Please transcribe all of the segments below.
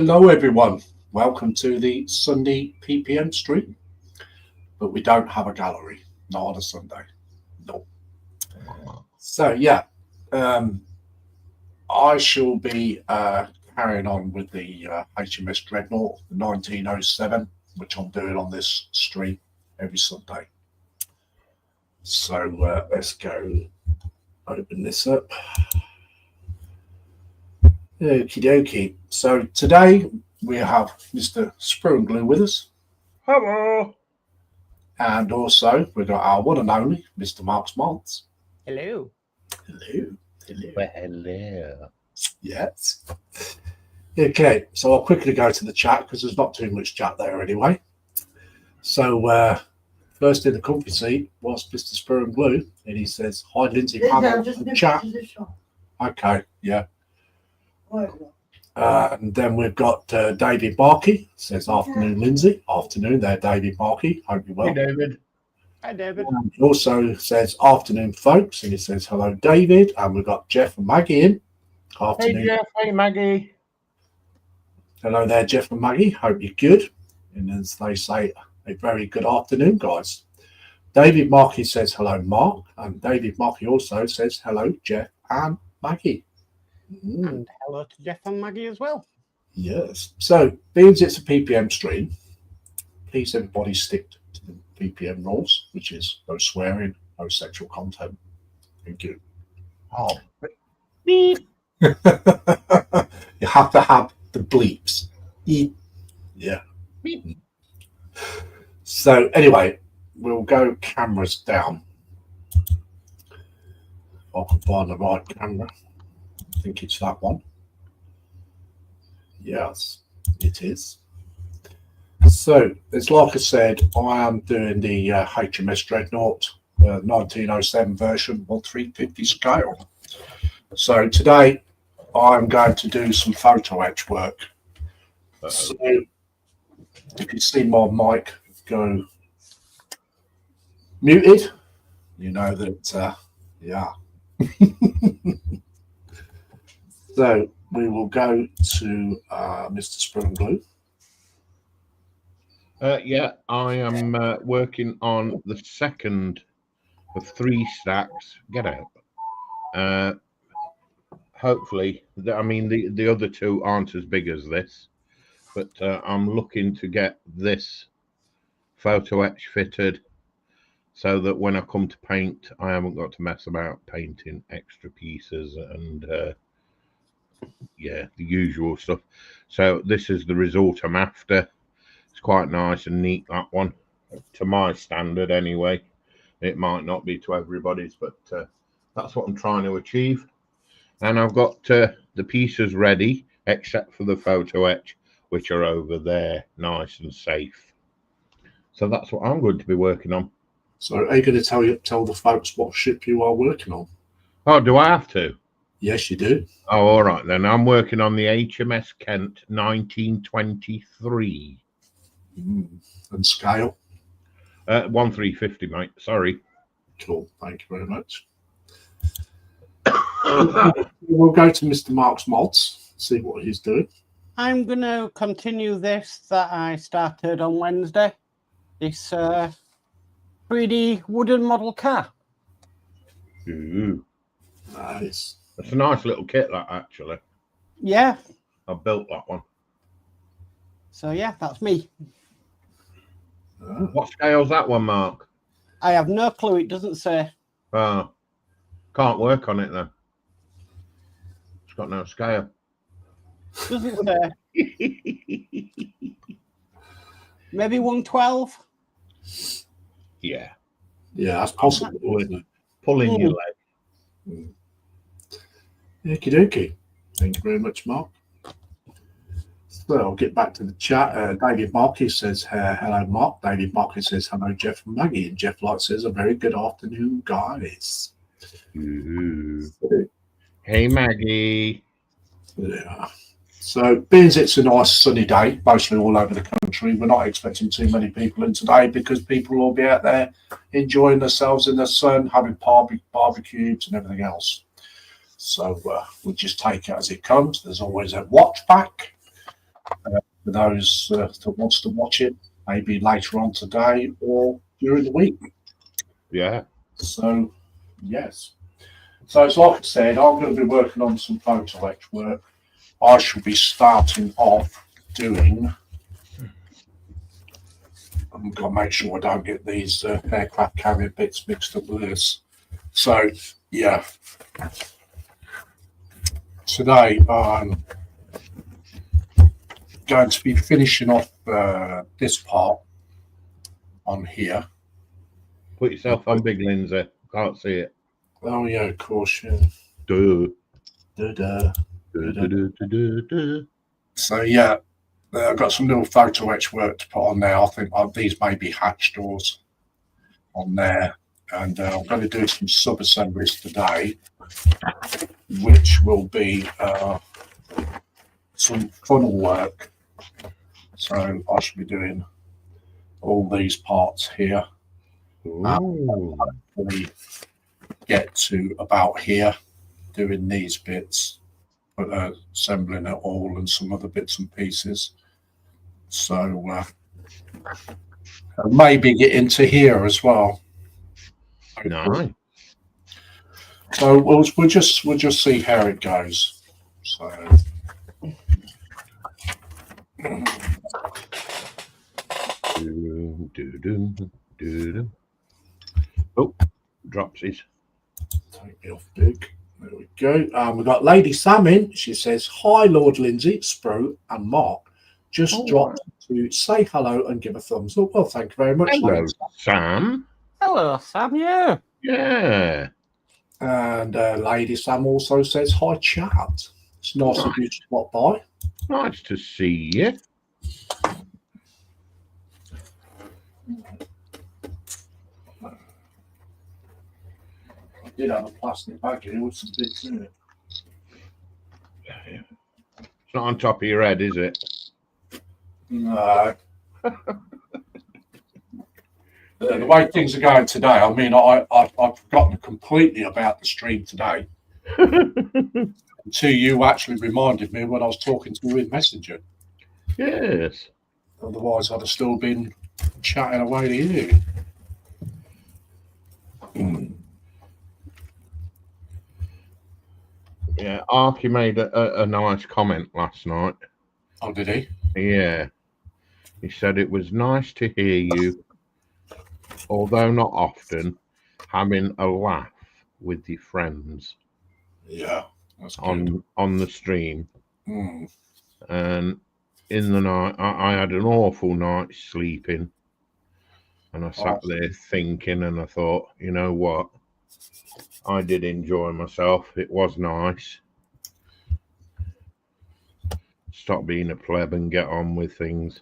Hello everyone, welcome to the Sunday PPM stream, but we don't have a gallery, not on a Sunday, no. So yeah, I shall be carrying on with the HMS Dreadnought, the 1907, which I'm doing on this stream every Sunday. So let's go open this up. Okie dokie. So today we have Mr. Sprue and Glue with us. Hello. And also we've got our one and only Mr. Modz. Hello. Hello. Hello. Well, hello. Yes. Okay, so I'll quickly go to the chat because there's not too much chat there anyway. So first in the comfy seat was Mr. Sprue and Glue, and he says, "Hi, Lindsay, panel and chat." Okay, yeah. And then we've got David Barkey, says, "Afternoon, Lindsay." Afternoon there, David Barkey. Hope you're well. Hey, David. Hi, David. And he also says, "Afternoon, folks." And he says, "Hello, David." And we've got Jeff and Maggie in. Afternoon. Hey, Jeff. Hey, Maggie. Hello there, Jeff and Maggie. Hope you're good. And as they say, a very good afternoon, guys. David Markey says, "Hello, Mark." And David Markey also says, "Hello, Jeff and Maggie." And hello to Jeff and Maggie as well. Yes. So, being it's a PPM stream, please everybody stick to the PPM rules, which is no swearing, no sexual content. Thank you. Oh. Beep. You have to have the bleeps. Beep. Yeah. Beep. So, anyway, we'll go cameras down. If I can find the right camera. I think it's that one. Yes, it is. So, it's like I said, I am doing the HMS Dreadnought 1907 version on 350 scale. So today I'm going to do some photo etch work. So if you see my mic go muted, you know that, yeah. So we will go to Mr. Sprue and Glue. Yeah, I am working on the second of 3 stacks. Get out. Hopefully, I mean, the other 2 aren't as big as this, but I'm looking to get this photo etch fitted so that when I come to paint, I haven't got to mess about painting extra pieces and yeah, the usual stuff. So this is the result I'm after. It's quite nice and neat, that one, to my standard anyway. It might not be to everybody's, but that's what I'm trying to achieve. And I've got the pieces ready, except for the photo etch, which are over there, nice and safe. So that's what I'm going to be working on. So are you going to tell the folks what ship you are working on? Oh, do I have to? Yes, you do. Oh, all right then. I'm working on the HMS Kent 1923. And scale? 1/350, mate. Sorry. Cool. Thank you very much. We'll go to Mr. Mark's Modz, see what he's doing. I'm going to continue this that I started on Wednesday. This 3D wooden model car. Ooh. Nice. It's a nice little kit, that, actually. Yeah. I built that one. So, yeah, that's me. What scale's that one, Mark? I have no clue. It doesn't say. Can't work on it, then. It's got no scale. Doesn't say. Maybe 112? Yeah. Yeah, that's possible, isn't it? Pulling your leg. Okie dokie. Thank you very much, Mark. So I'll get back to the chat. David Markey says, "Hello, Mark." David Markey says, "Hello, Jeff and Maggie." And Jeff Light says, "A very good afternoon, guys." Ooh. Hey, Maggie. Yeah. So, being it's a nice sunny day, mostly all over the country, we're not expecting too many people in today because people will be out there enjoying themselves in the sun, having barbecues and everything else. So we'll just take it as it comes. There's always a watch back. for those that wants to watch it, maybe later on today or during the week. Yeah. So, yes. So it's like I said, I'm going to be working on some photo etch work. I shall be starting off doing. I've got to make sure I don't get these aircraft carrier bits mixed up with this. So, yeah. Today I'm going to be finishing off this part on here. Put yourself on big, Lindsay. Can't see it. Oh, yeah, of course, yeah. Duh. Duh, duh. Duh, duh, duh, duh, duh, duh. So, yeah, I've got some little photo etch work to put on there. I think these may be hatch doors on there. And I'm going to do some sub-assemblies today, which will be some funnel work. So I should be doing all these parts here. Hopefully get to about here, doing these bits, but assembling it all and some other bits and pieces. So maybe get into here as well. Nice. So we'll just see how it goes. So. Oh, dropsies. Take me off big. There we go. We've got Lady Sam in. She says, "Hi, Lord Lindsay, Spro, and Mark. Just dropped to say hello and give a thumbs up." Well, thank you very much. Hello, Sam. Hello, Sam. Yeah. Yeah. And Lady Sam also says, "Hi, chat. It's nice of you to stop by." Nice to see you. I did have a plastic bag here with some bits in it. It's not on top of your head, is it? No. The way things are going today, I mean, I've forgotten completely about the stream today until you actually reminded me when I was talking to you in Messenger. Yes. Otherwise, I'd have still been chatting away to you. Yeah, Arky made a nice comment last night. Oh, did he? Yeah. He said it was nice to hear you, although not often, having a laugh with your friends. Yeah, that's good. on the stream. Mm. And in the night, I had an awful night sleeping. And I sat there thinking, and I thought, you know what? I did enjoy myself. It was nice. Stop being a pleb and get on with things.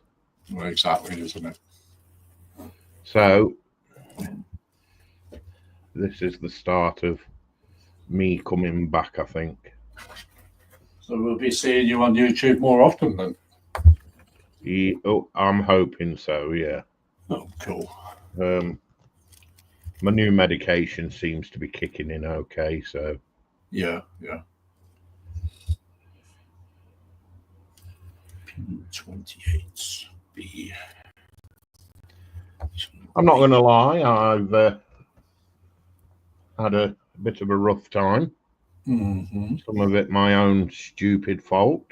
Well, exactly, isn't it? So, this is the start of me coming back, I think. So we'll be seeing you on YouTube more often then? I'm hoping so, yeah. Oh, cool. My new medication seems to be kicking in okay, so. Yeah. 28B. I'm not going to lie, I've had a bit of a rough time. Mm-hmm. Some of it my own stupid fault.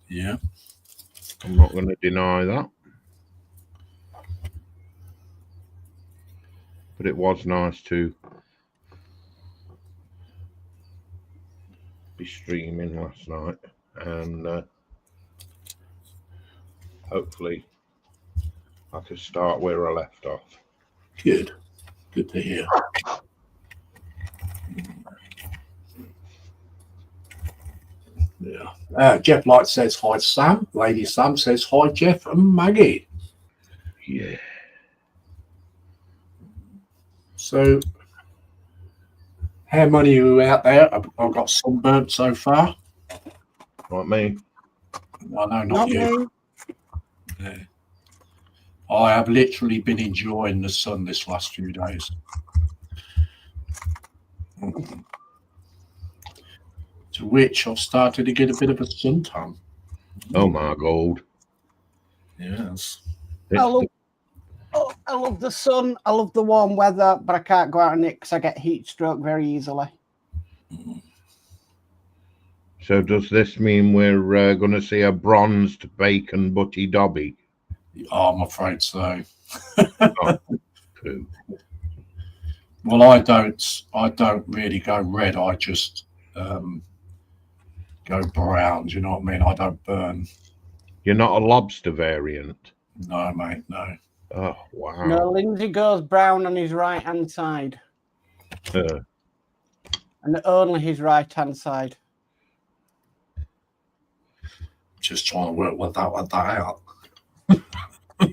Yeah. I'm not going to deny that. But it was nice to be streaming last night, and hopefully I can start where I left off. Good to hear. Yeah. Jeff Light says hi, Sam. Lady Sam says hi, Jeff and Maggie. Yeah. So, how many of you out there have got sunburnt so far? Like me. I know, not you. Yeah. I have literally been enjoying the sun this last few days. To which I've started to get a bit of a suntan. Oh my God. Yes. I love the sun. I love the warm weather, but I can't go out in it because I get heat stroke very easily. So does this mean we're going to see a bronzed bacon butty Dobby? I'm afraid so. Oh, poo. Well, I don't really go red. I just go brown. Do you know what I mean? I don't burn. You're not a lobster variant? No, mate, no. Oh, wow. No, Lindsay goes brown on his right-hand side. And only his right-hand side. Just trying to work that out.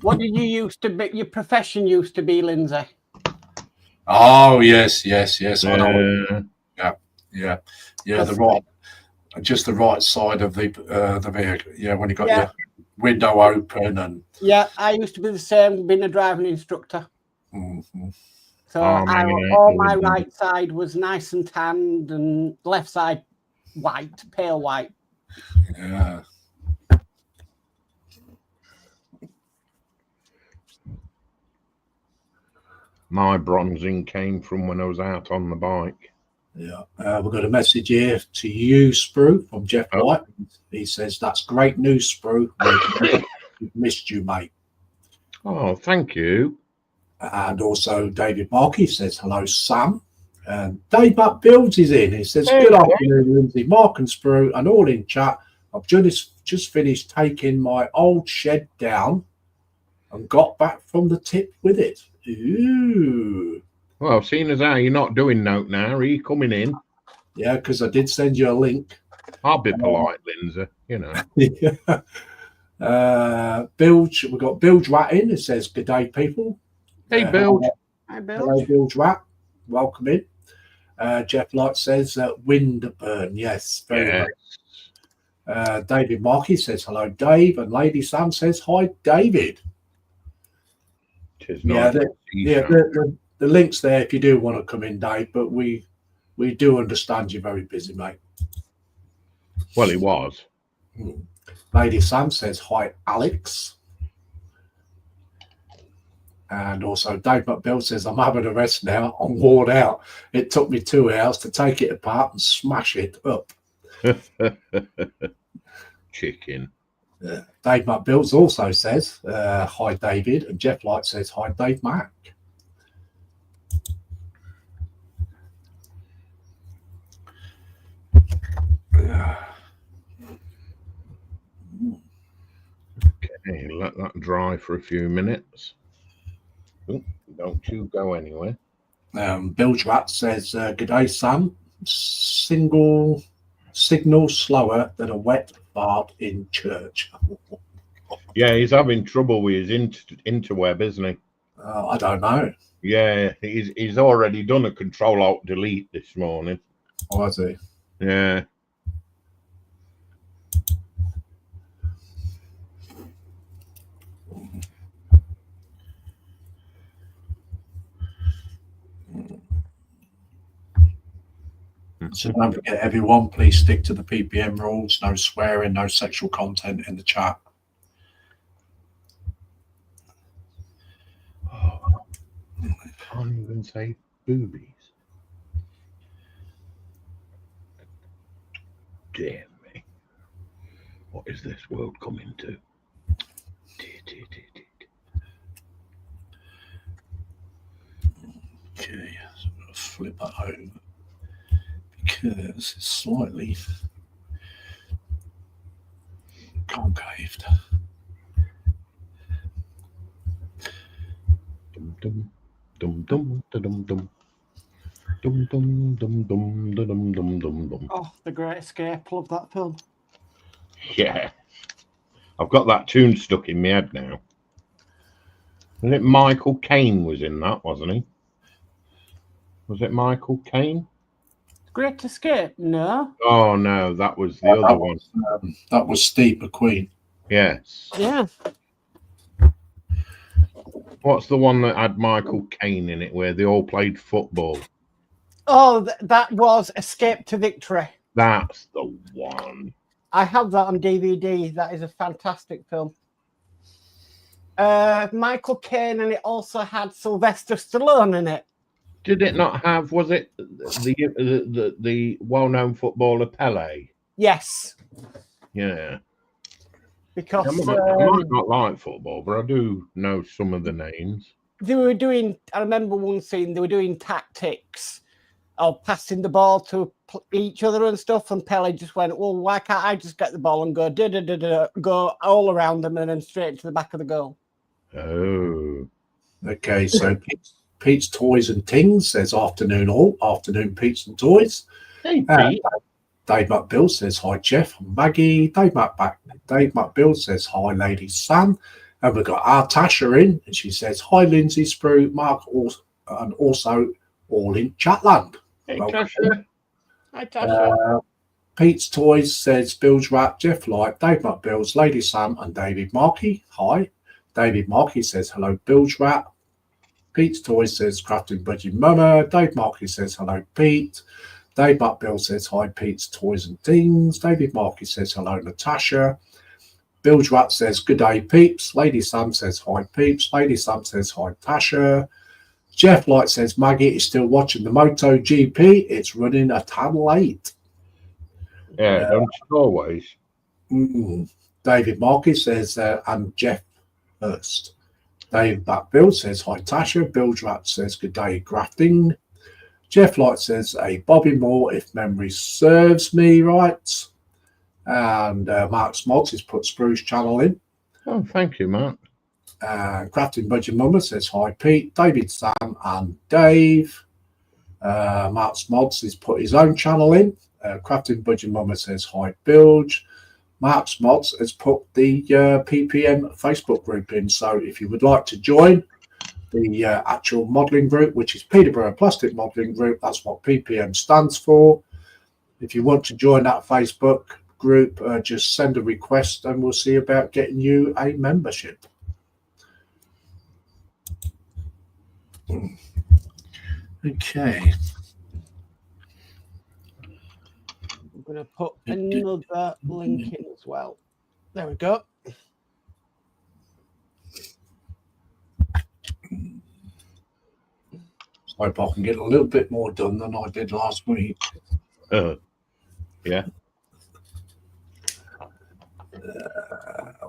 What did you used to be? Your profession used to be, Lindsay? Oh, yes. I know. Yeah. The right, just the right side of the vehicle. Yeah, when you got your window open and. Yeah, I used to be the same, being a driving instructor. Mm-hmm. So all my right side was nice and tanned, and left side white, pale white. Yeah. My bronzing came from when I was out on the bike. Yeah. We've got a message here to you, Sprue, from Jeff White. He says, "That's great news, Sprue. We've missed you, mate." Oh, thank you. And also David Markey says, "Hello, Sam." And Dave Butt Builds is in. He says, "Good afternoon, Lindsay, Mark and Sprue, and all in chat. I've just finished taking my old shed down and got back from the tip with it." Ooh. Well, seeing as how you're not doing note now, are you coming in? Yeah, because I did send you a link. I'll be polite, Lindsay, you know. Bilge, we've got Bilge Rat in. It says, "Good day, people." Hey, Bilge. Hi, Bill. Hello, Bilge Rat. Welcome in. Jeff Light says, "Windburn." Yes, very good. David Markey says, "Hello, Dave." And Lady Sam says, "Hi, David." The link's there if you do want to come in, Dave, but we do understand you're very busy, mate. Well, he was. Lady Sam says, "Hi, Alex." And also Dave McBill says, "I'm having a rest now. I'm worn out. It took me 2 hours to take it apart and smash it up." Chicken. Dave McBills also says, "Hi, David." And Jeff Light says, "Hi, Dave Mac." Okay, let that dry for a few minutes. Ooh, don't you go anywhere. Bilge Rat says, "Good day, Sam. Signal slower than a wet fart in church." Yeah, he's having trouble with his interweb, isn't he? I don't know. Yeah, he's already done a Control-Alt-Delete this morning. Oh, has he? Yeah. So don't forget, everyone, please stick to the PPM rules. No swearing, no sexual content in the chat. Oh, I can't even say boobies. Dear me. What is this world coming to? Okay, so I'm going to flip it over because it's slightly concaved. Dum dum dum dum dum dum dum dum dum dum dum dum dum. Oh, The Great Escape. Love that film. Yeah, I've got that tune stuck in my head now. Was it Michael Caine was in that, wasn't he? Was it Michael Caine? Great Escape? No. Oh no, that was the other one. That was Steve McQueen. Yes. Yeah. What's the one that had Michael Caine in it, where they all played football? Oh, that was Escape to Victory. That's the one. I have that on DVD. That is a fantastic film. Michael Caine, and it also had Sylvester Stallone in it. Did it not have? Was it the well-known footballer Pele? Yes, Yeah. because I might not like football, but I do know some of the names. they were doing. I remember one scene they were doing tactics of passing the ball to each other and stuff, and Pele just went, "Well, why can't I just get the ball and go go all around them and then straight to the back of the goal?" Oh. Okay, so Pete's Toys and Tings says afternoon all, afternoon Pete's and Toys. Hey, Pete. Dave McBill says hi, Jeff and Maggie. Dave McBill says hi, Lady Sam. And we've got our Tasha in, and she says hi, Lindsay, Sprue, Mark, and also all in Chatland. Hey, Welcome. Tasha. Hi, Tasha. Pete's Toys says Bill's Rap, Jeff Light, Dave McBill's, Lady Sam, and David Markey. Hi. David Markey says hello, Bill's Rap. Pete's Toys says Crafting Budgie Mama. Dave Markey says hello, Pete. Dave McBill says hi, Pete's Toys and Things. David Markey says hello, Natasha. Bill's Rat says good day, peeps. Lady Sam says hi, peeps. Lady Sam says hi, Tasha. Jeff Light says Maggie is still watching the MotoGP. It's running a tad late. Yeah, don't always. David Markey says and Jeff first. Dave McBill says hi, Tasha. Bill's Rat says good day, grafting. Jeff Light says a Bobby Moore, if memory serves me right. And Mark's Modz has put Spruce channel in. Oh, thank you, Mark. Crafting Budget Mama says hi, Pete, David, Sam, and Dave. Mark's Modz has put his own channel in. Crafting Budget Mama says hi, Bilge. Mark's Modz has put the PPM Facebook group in. So if you would like to join the actual modelling group, which is Peterborough Plastic Modelling Group, that's what PPM stands for. If you want to join that Facebook group, just send a request and we'll see about getting you a membership. Okay. I'm going to put another link in as well. There we go. I hope I can get a little bit more done than I did last week. Yeah.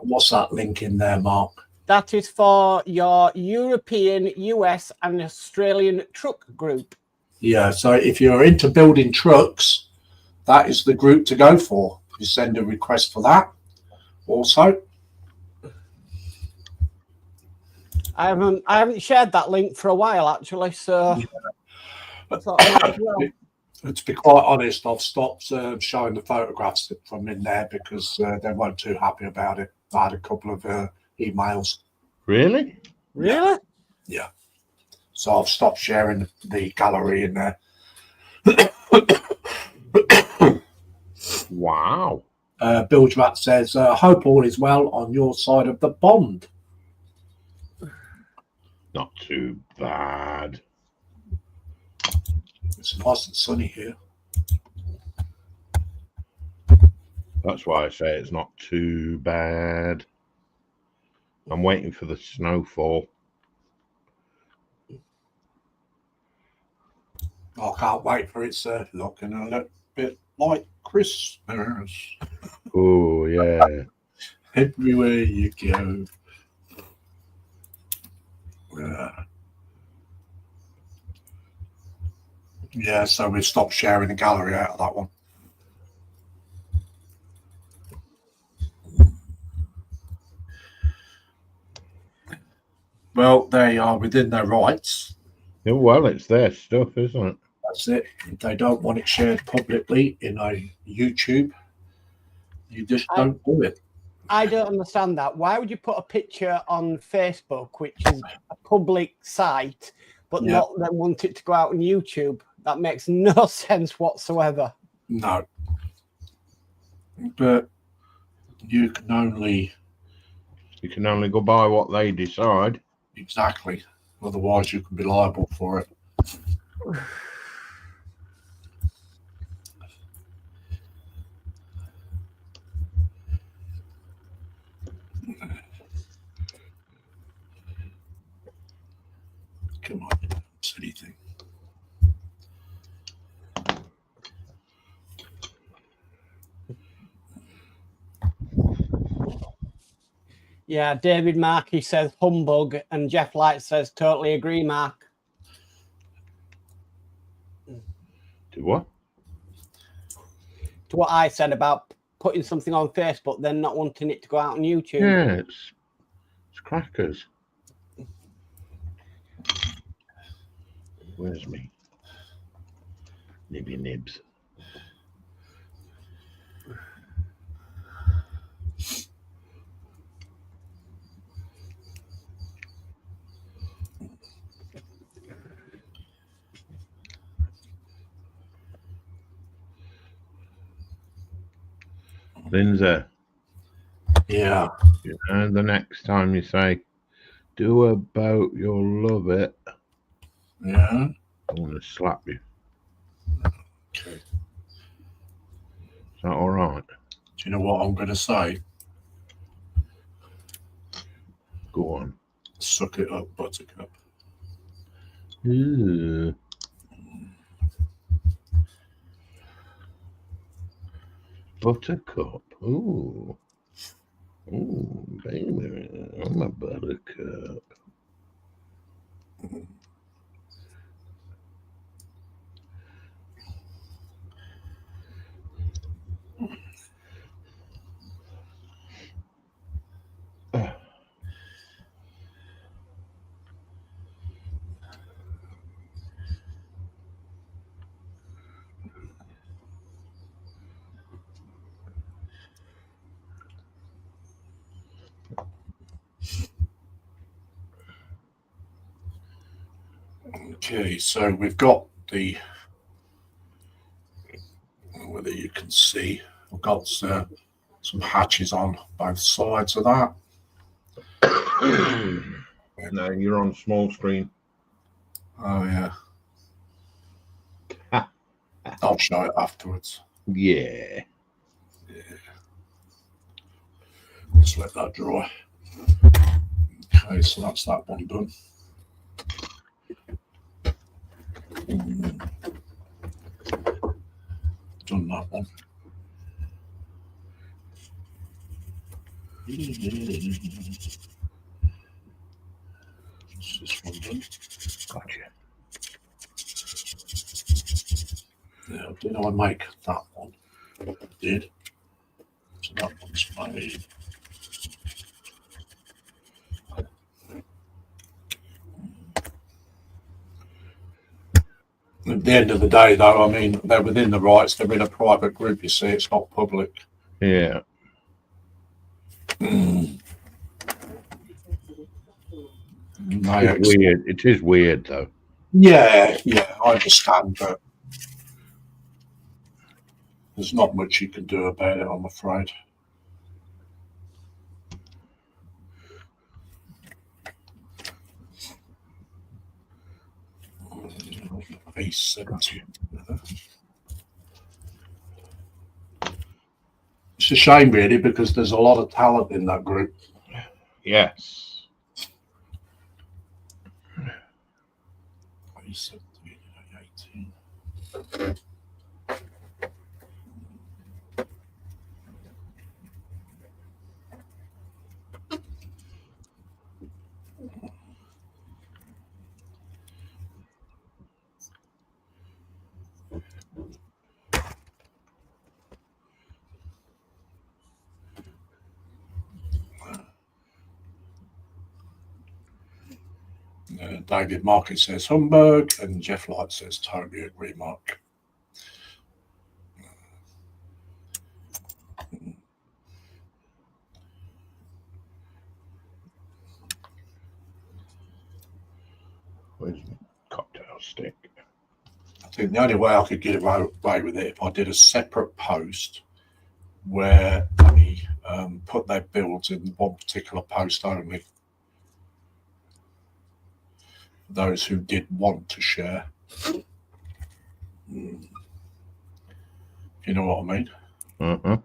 What's that link in there, Mark? That is for your European, US, and Australian truck group. Yeah, so if you're into building trucks, that is the group to go for. You send a request for that. Also, I haven't shared that link for a while actually, so I thought I might as well. To be quite honest, I've stopped showing the photographs from in there because they weren't too happy about it. I had a couple of emails. Really? Really? Yeah. So I've stopped sharing the gallery in there. Wow. Bilge Rat says, hope all is well on your side of the pond. Not too bad. It's nice and sunny here. That's why I say it's not too bad. I'm waiting for the snowfall. I can't wait for it, sir. Looking a little bit like Christmas. Oh, yeah. Everywhere you go. Yeah, so we stopped sharing the gallery out of that one. Well, they are within their rights. Yeah, well, it's their stuff, isn't it? That's it. If they don't want it shared publicly in a YouTube, you just don't do it. I don't understand that. Why would you put a picture on Facebook, which is a public site, but not then want it to go out on YouTube? That makes no sense whatsoever. No. But you can only go by what they decide. Exactly. Otherwise, you can be liable for it. Come on, silly thing. Yeah, David Markey says humbug, and Jeff Light says totally agree, Mark. Do what? To what I said about putting something on Facebook, then not wanting it to go out on YouTube. Yeah, it's crackers. Where's me? Nibby nibs. Lindsay, Yeah. you know, the next time you say, do a boat, you'll love it, Yeah. I'm going to slap you. Okay. Is that all right? Do you know what I'm going to say? Go on. Suck it up, Buttercup. Ooh. Buttercup. Ooh. Ooh, baby. I'm a buttercup. Okay, so we've got the, whether you can see, I've got some hatches on both sides of that. No, you're on small screen. Oh, yeah. I'll show it afterwards. Yeah. Just let that dry. Okay, so that's that one done. Done that one. What's this one done? Gotcha. Yeah, did I make that one? I did. So that one's made. At the end of the day, though, I mean, they're within the rights. They're in a private group, you see. It's not public. Yeah. It's weird. It is weird, though. Yeah, I understand, but there's not much you can do about it, I'm afraid. A70. It's a shame, really, because there's a lot of talent in that group. Yes. A70, 18. David Market says humbug, and Jeff Light says totally agree, Mark. Where's my cocktail stick? I think the only way I could get away with it if I did a separate post where we put their builds in one particular post only. Those who did want to share. You know what I mean? Uh-huh.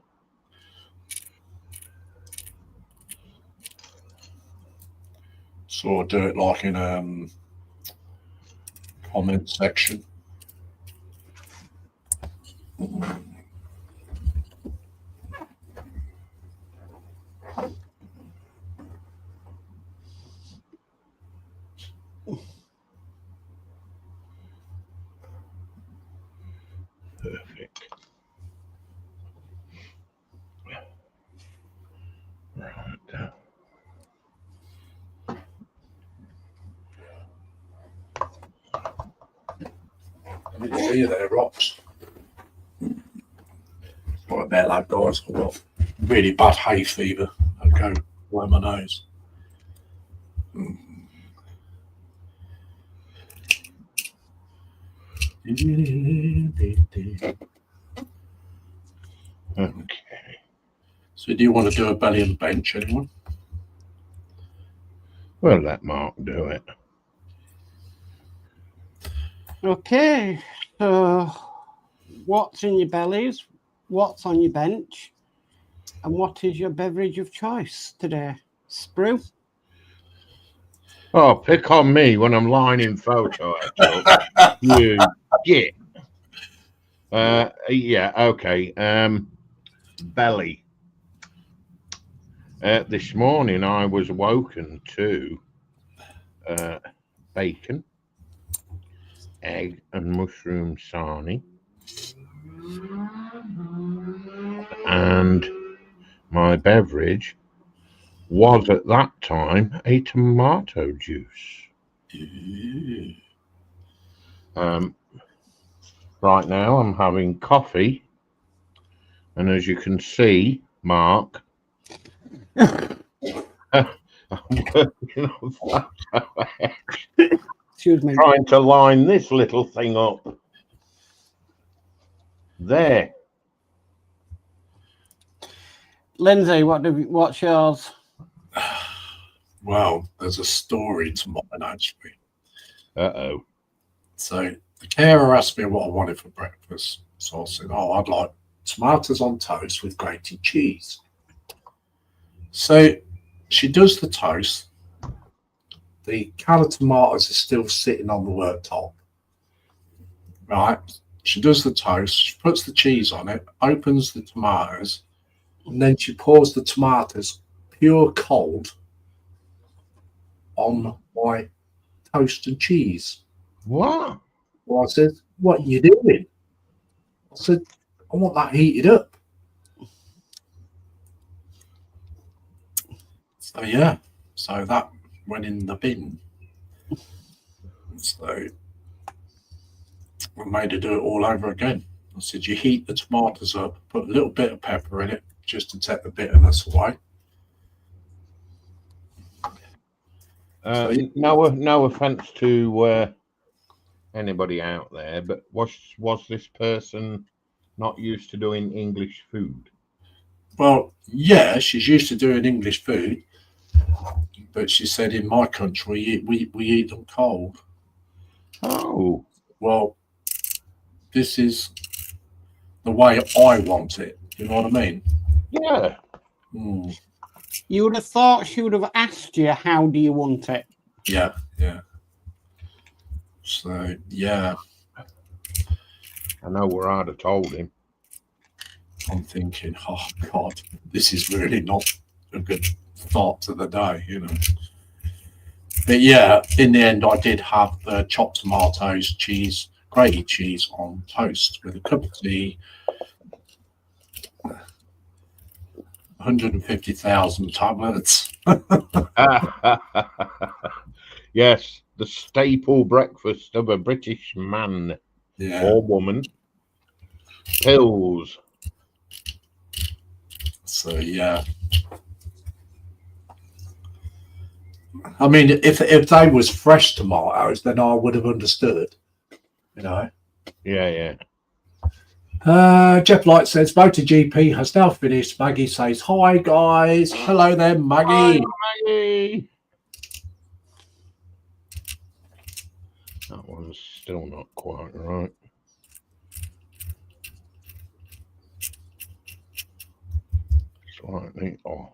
So I do it like in comment section. Perfect. Right. I didn't see you there, Rox. What about that, guys? I've got really bad hay fever. I'll go blow my nose. Okay. So do you want to do a belly and bench, anyone? Well, let Mark do it. Okay, so what's in your bellies? What's on your bench? And what is your beverage of choice today? Sprue? Oh, pick on me when I'm lying in photo, actually. You git. Yeah, okay. Belly. This morning I was woken to bacon, egg and mushroom sarnie, and my beverage was at that time a tomato juice. Right now I'm having coffee, and as you can see, Mark, I'm working on photo Excuse me. trying to line this little thing up. There. Lindsay, what's yours? Well, there's a story to mine, actually. Uh-oh. So the carer asked me what I wanted for breakfast. So I said, oh, I'd like tomatoes on toast with grated cheese. So she does the toast. The can of tomatoes is still sitting on the worktop. Right? She does the toast, she puts the cheese on it, opens the tomatoes, and then she pours the tomatoes pure cold on my toast and cheese. What? Well, I said, what are you doing? I said, I want that heated up. So, yeah. So that went in the bin. So I made her do it all over again. I said, you heat the tomatoes up, put a little bit of pepper in it just to take the bitterness away. No offense to anybody out there, but was this person not used to doing English food? Well, yeah, she's used to doing English food, but she said in my country we eat them cold. Oh, Well, this is the way I want it. You know what I mean? yeah. You would have thought she would have asked you, how do you want it? Yeah, yeah. So, yeah. I know where I'd have told him. I'm thinking, oh, God, this is really not a good start to the day, you know. But, yeah, in the end, I did have the chopped tomatoes, cheese, grated cheese on toast with a cup of tea, 150,000 tablets. Yes, the staple breakfast of a British man or woman. Pills. So, yeah. I mean, if they was fresh tomatoes, then I would have understood, you know. Yeah. Jeff Light says MotoGP has now finished. Maggie says hi, guys. Hello there, Maggie. Hi, Maggie. That one's still not quite right. Slightly off.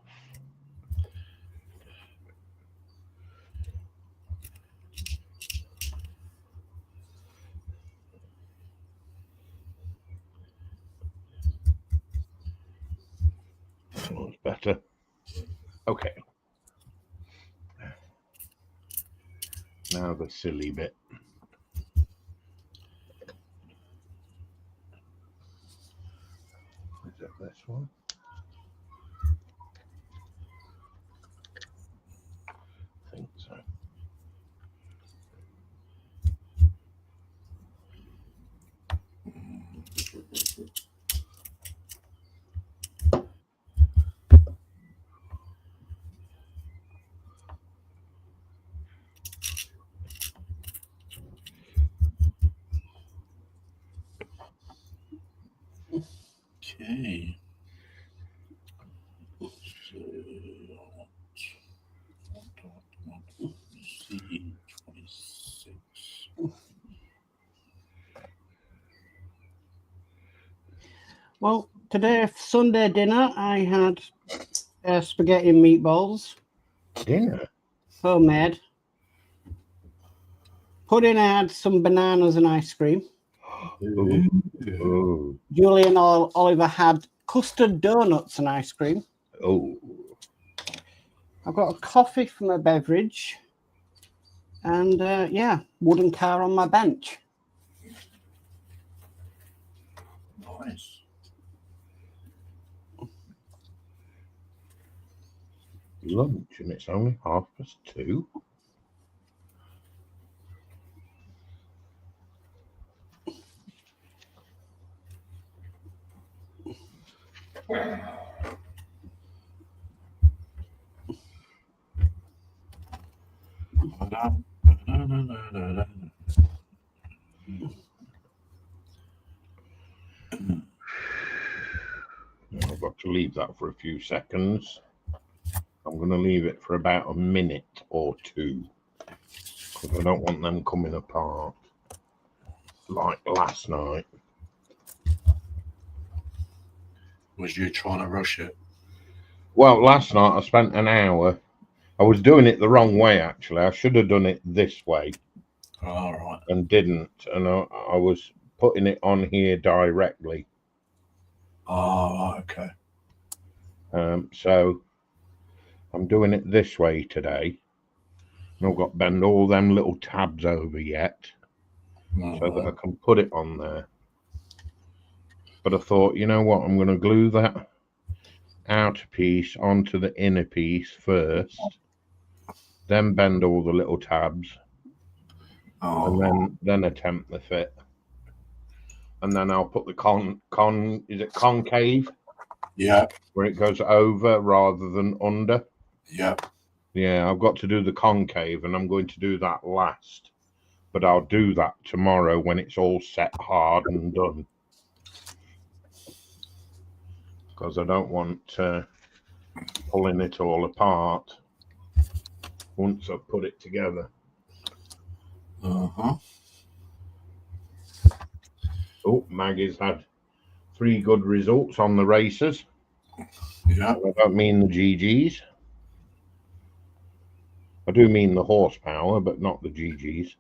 That's better. Okay. Now the silly bit. Is it this one? I think so. Okay. So, C26. Well, today, for Sunday dinner, I had spaghetti and meatballs, Dinner? homemade. Pudding, I had some bananas and ice cream. Ooh. Ooh. Julie and Oliver had custard donuts and ice cream. Oh. I've got a coffee for my beverage. And, yeah, wooden car on my bench. Nice. Lunch, and it's only 2:30. I've got to leave that for a few seconds. I'm going to leave it for about a minute or two because I don't want them coming apart like last night. Was you trying to rush it? Well, last night I spent an hour. I was doing it the wrong way, actually. I should have done it this way. All right. And didn't. And I was putting it on here directly. Oh, okay. So I'm doing it this way today. And I've got to bend all them little tabs over yet so that I can put it on there. But I thought, you know what? I'm going to glue that outer piece onto the inner piece first, then bend all the little tabs, and then attempt the fit. And then I'll put the is it concave? Yeah. Where it goes over rather than under. Yeah. Yeah, I've got to do the concave, and I'm going to do that last. But I'll do that tomorrow when it's all set hard and done. Because I don't want pulling it all apart once I've put it together. Uh-huh. Oh, Maggie's had 3 good results on the races. Yeah. I don't mean the GGs. I do mean the horsepower, but not the GGs.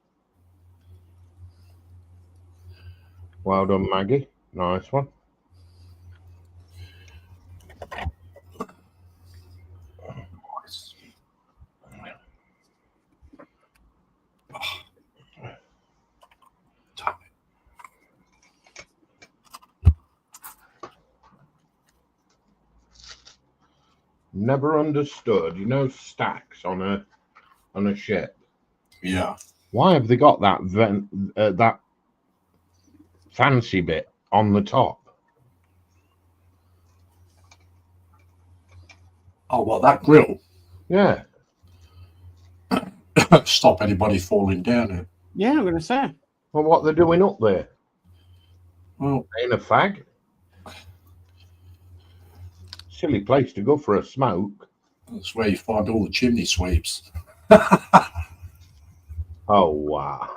Well done, Maggie. Nice one. Nice. Never understood, you know, stacks on a ship. Yeah. Why have they got that that fancy bit on the top? Oh, well, that grill. Yeah. Stop anybody falling down it. Yeah, I'm going to say. Well, what they're doing up there? Well, Ain't a fag. Silly place to go for a smoke. that's where you find all the chimney sweeps. Oh, wow.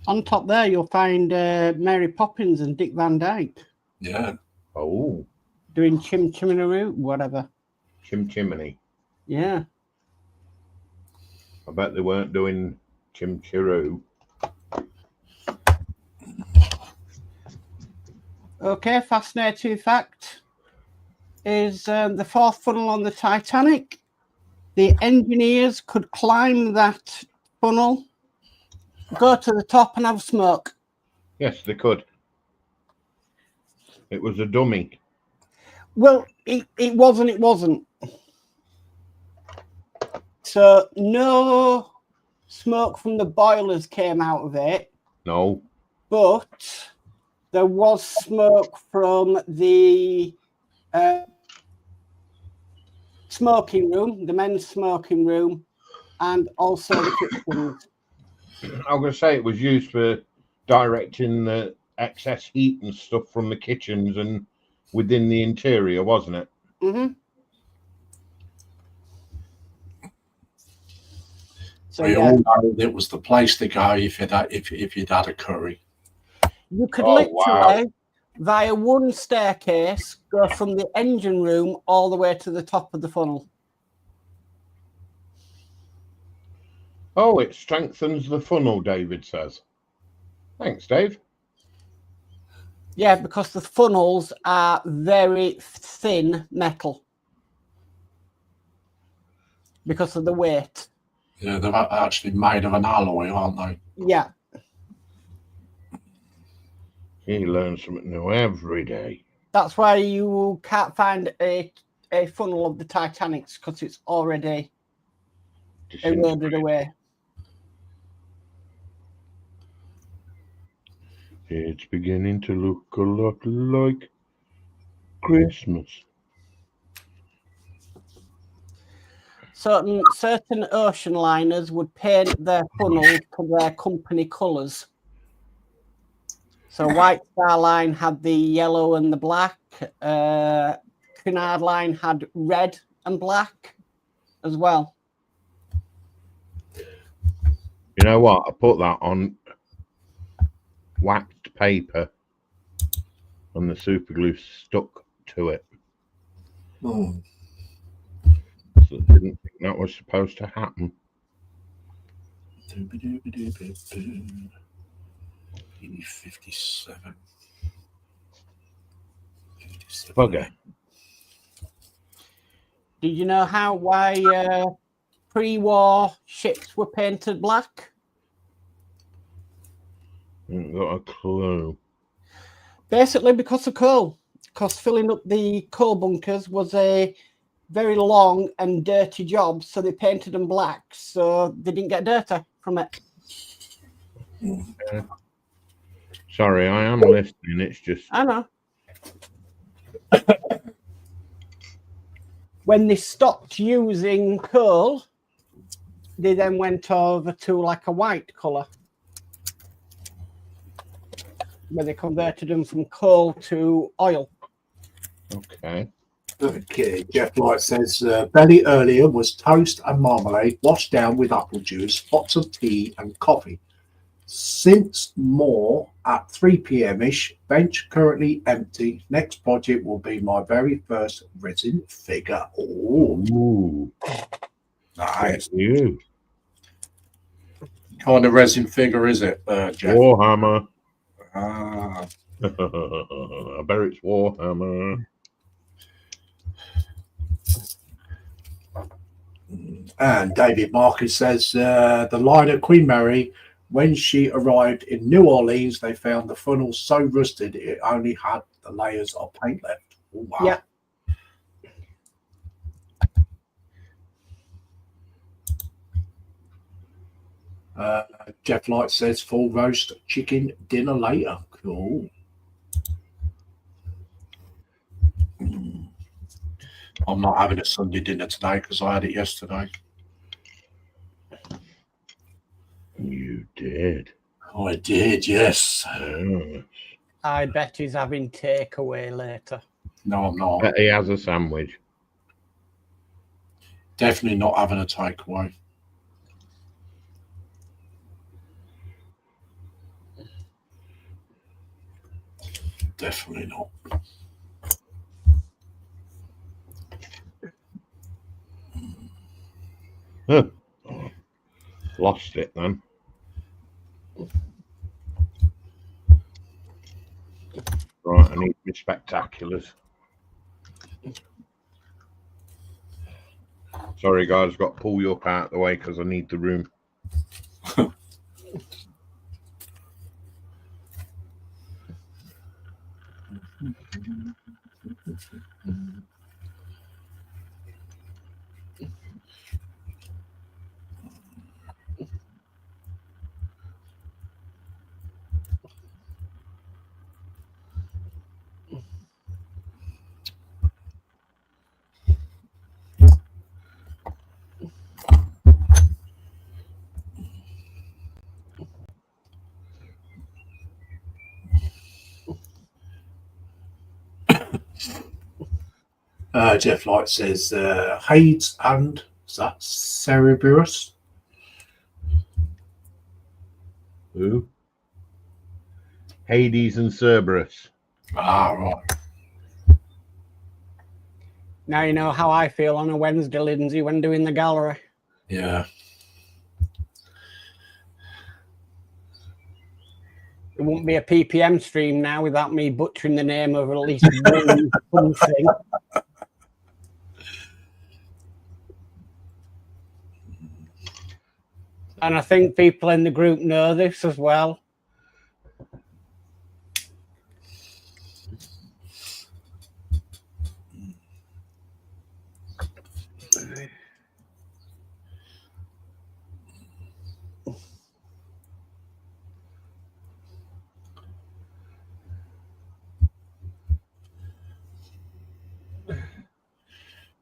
On top there, you'll find Mary Poppins and Dick Van Dyke. Yeah. Oh. Doing chimney, whatever. Chimney. Yeah. I bet they weren't doing chimchiroo. Okay, fascinating fact is the fourth funnel on the Titanic. The engineers could climb that funnel, go to the top and have smoke. Yes, they could. It was a dummy. Well, it wasn't. So no smoke from the boilers came out of it. No. But there was smoke from the smoking room, the men's smoking room, and also the kitchens. I was going to say it was used for directing the excess heat and stuff from the kitchens and within the interior, wasn't it? Mm-hmm. So We all know it was the place to go if you'd had a curry. you could Oh, literally, wow. via one staircase, go from the engine room all the way to the top of the funnel. Oh, it strengthens the funnel, David says. Thanks, Dave. Yeah, because the funnels are very thin metal because of the weight. Yeah, they're actually made of an alloy, aren't they? Yeah. He learns something new every day. That's why you can't find a funnel of the Titanic's, because it's already eroded away. It's beginning to look a lot like Christmas. Certain ocean liners would paint their funnels to their company colours. So White Star Line had the yellow and the black. Cunard Line had red and black as well. You know what? I put that on waxed paper and the super glue stuck to it. Oh. So I didn't think that was supposed to happen. 57. Bugger. Did you know why pre-war ships were painted black? Ain't got a clue. Basically because of coal. Because filling up the coal bunkers was a very long and dirty job, so they painted them black so they didn't get dirty from it. Sorry, I am listening. It's just... I know. When they stopped using coal, they then went over to like a white colour, where they converted them from coal to oil. Okay. Okay, Jeff Light says belly earlier was toast and marmalade washed down with apple juice, lots of tea and coffee. Since more at 3 p.m.ish, bench currently empty. Next project will be my very first resin figure. Oh, Ooh. nice. You. What kind of resin figure is it, Jeff? Warhammer. Ah, I bet it's Warhammer. and David Marcus says the liner Queen Mary, when she arrived in New Orleans, they found the funnel so rusted it only had the layers of paint left. Oh, wow. Yeah. Jeff Light says full roast chicken dinner later. Cool. I'm not having a Sunday dinner today because I had it yesterday. You did. I did, yes. Yeah. I bet he's having takeaway later. No, I'm not. Bet he has a sandwich. Definitely not having a takeaway. Definitely not. Huh. Lost it then. Right, I need my spectaculars. Sorry, guys, got to pull you up out of the way because I need the room. Jeff Light says Hades and is that Cerberus? Who? Hades and Cerberus. Ah, right. Now you know how I feel on a Wednesday, Lindsay, when doing the gallery. Yeah. It won't be a PPM stream now without me butchering the name of at least one something. And I think people in the group know this as well.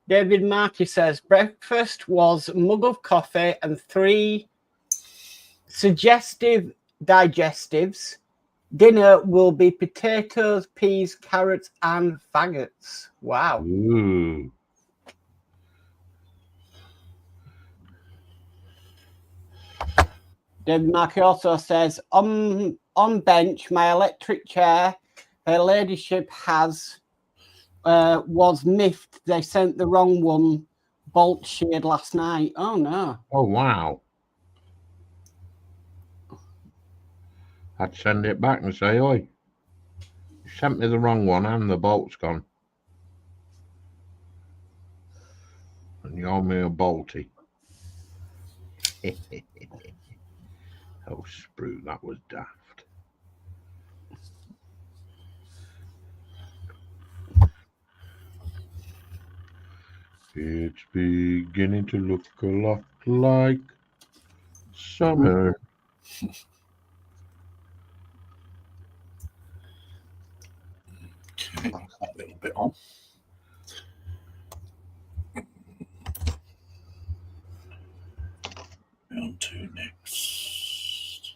David Markey says breakfast was a mug of coffee and 3 suggestive digestives. Dinner will be potatoes, peas, carrots, and faggots. Wow. Ooh. David Markey also says on bench, my electric chair, her ladyship has was miffed. They sent the wrong one bolt sheared last night. Oh no. Oh, wow. I'd send it back and say, oi, you sent me the wrong one and the bolt's gone. And you owe me a bolty. Oh, sprue, that was daft. It's beginning to look a lot like summer. Okay, a little bit on. On to next.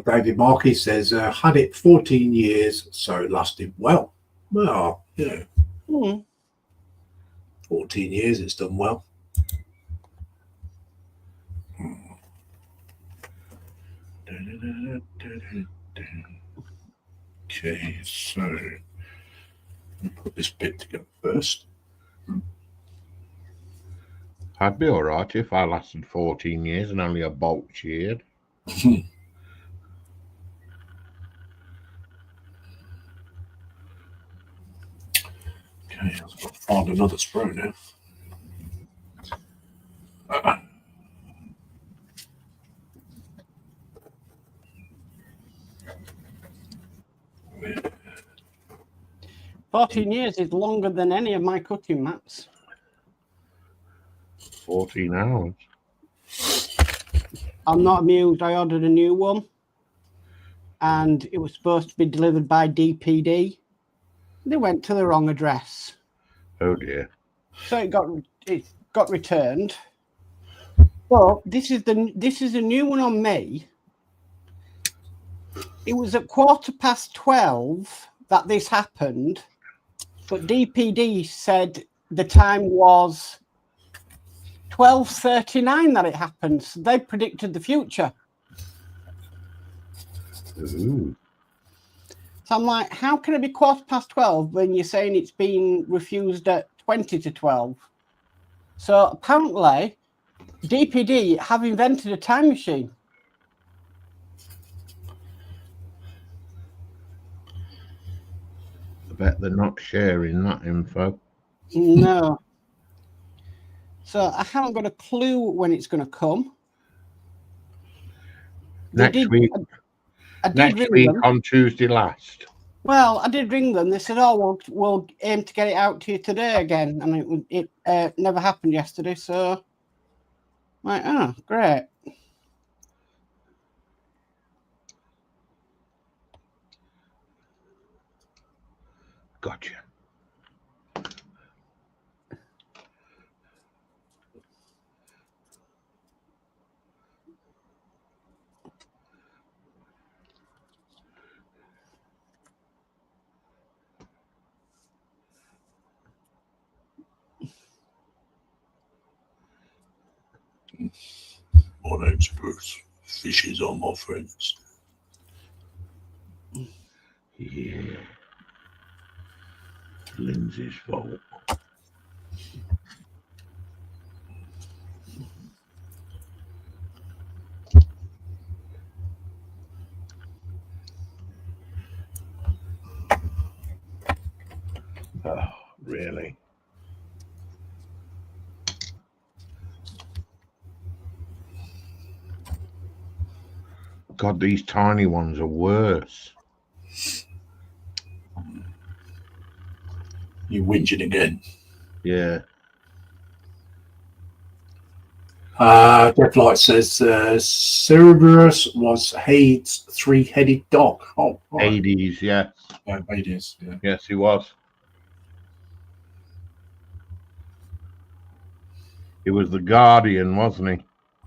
David Markey says, had it 14 years, so it lasted well. Well, yeah. 14 years, it's done well. Okay, so I'll put this bit together first. I'd be all right if I lasted 14 years and only a bolt sheared. Okay, I've got to find another sprue now. Yeah. 14 years is longer than any of my cutting maps. 14 hours. I'm not amused. I ordered a new one and it was supposed to be delivered by DPD. They went to the wrong address. Oh dear. So it got returned. But this is a new one on me. It was at 12:15 that this happened, but DPD said the time was 12:39 that it happened. So they predicted the future. Ooh. So I'm like, how can it be 12:15 when you're saying it's been refused at 20 to 12? So apparently, DPD have invented a time machine. I bet they're not sharing that info. No. So I haven't got a clue when it's going to come. Next week. I did Next ring week them. on Tuesday last. Well, I did ring them. They said, "Oh, we'll aim to get it out to you today again," and it never happened yesterday. So, I'm like, oh, great. Gotcha. My name's Bruce. Fishes are my friends. Yeah. Lindsay's fault. Oh, really? God, these tiny ones are worse. You whinging again? Yeah. Deathlight says Cerberus was Hades' three-headed dog. Oh, right. Hades, yeah. Hades, yeah. Yes, he was. He was the guardian, wasn't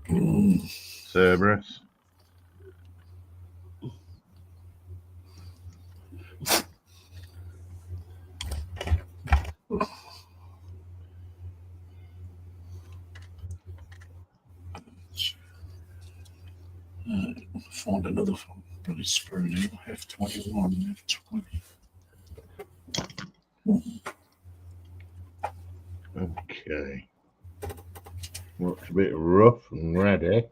he? Cerberus. Find another one. Bloody screw now. F21, F20. Okay. Looks a bit rough and ready.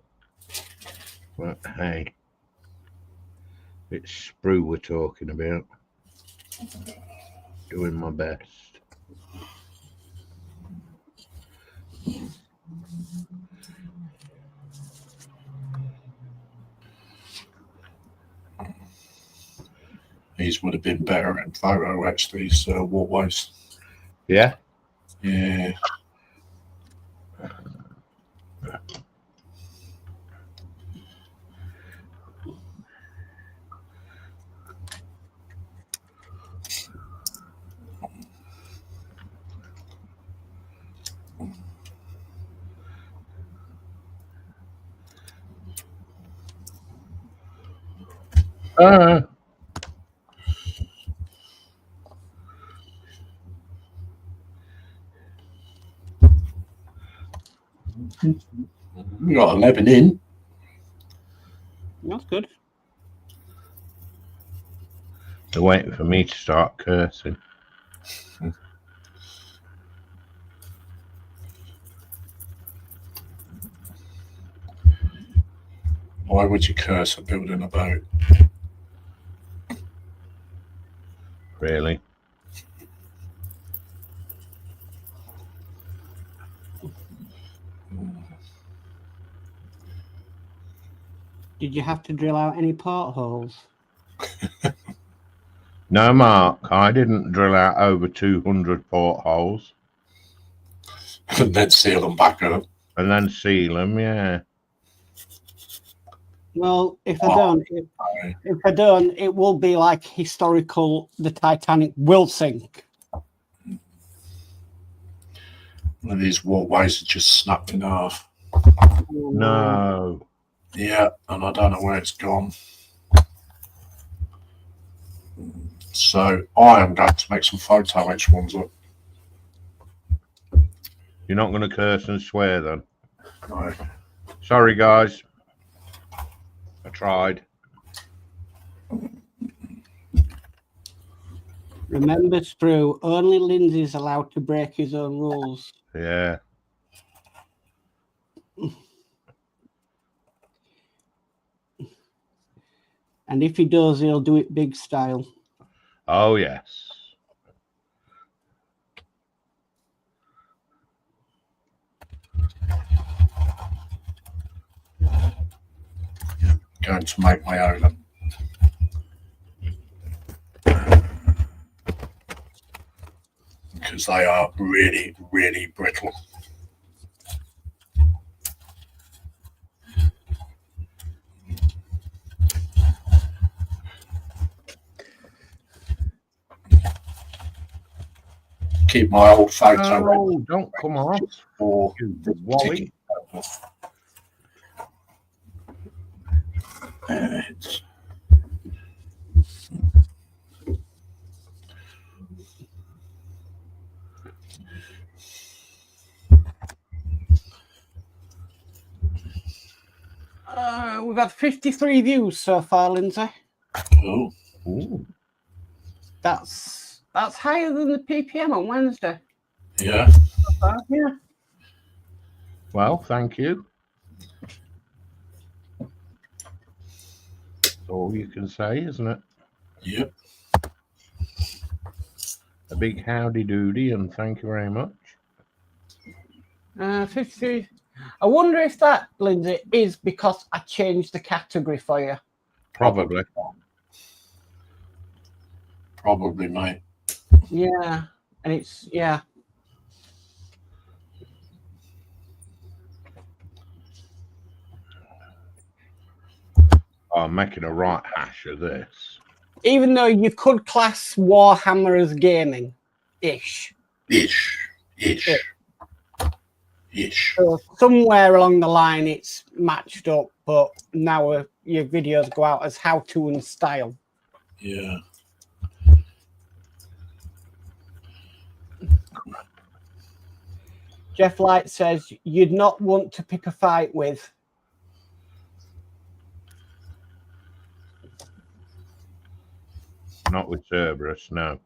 But hey, it's sprue we're talking about. Doing my best. These would have been better in photo, actually, so walkways. Yeah? Yeah. We got 11 in. That's good. They're waiting for me to start cursing. Why would you curse a building about? Really? Did you have to drill out any portholes? No, Mark, I didn't drill out over 200 portholes. And then seal them back up. And then seal them, yeah. Well, if I don't, it will be like historical. The Titanic will sink. One of these walkways are just snapped in half. No. Yeah, and I don't know where it's gone. So I am going to make some photo H1s up. You're not going to curse and swear then? No. Sorry, guys. I tried. Remember, Sprue, only Lindsay's allowed to break his own rules. Yeah. And if he does, he'll do it big style. Oh, yes. Going to make my own. Because they are really, really brittle. Keep my old photo. Oh, don't come off. For You Wally. It's We've had 53 views so far, Lindsay. oh, Ooh. That's higher than the PPM on Wednesday. yeah. Yeah. Well, thank you. That's all you can say, isn't it? Yep. A big howdy doody, and thank you very much. 53. I wonder if that, Lindsay, is because I changed the category for you. Probably. Probably, mate. Yeah. And it's, yeah. I'm making a right hash of this. Even though you could class Warhammer as gaming-ish. Ish. Yeah. So somewhere along the line it's matched up, but now your videos go out as how-to and style. Yeah. Jeff Light says you'd not want to pick a fight with. Not with Cerberus, no.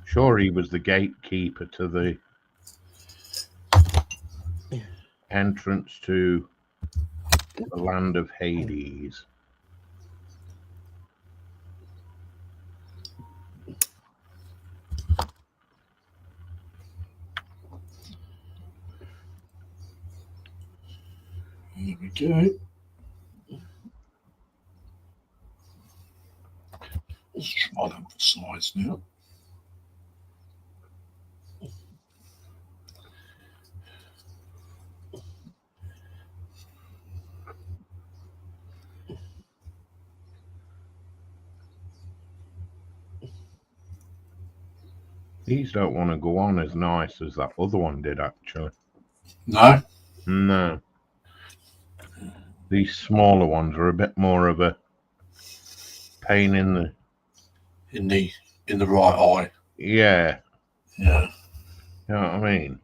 Sure, he was the gatekeeper to the entrance to the land of Hades. There we go. Let's try them for size now. These don't want to go on as nice as that other one did, actually. No? No. These smaller ones are a bit more of a pain in the... In the right eye. Yeah. Yeah. You know what I mean?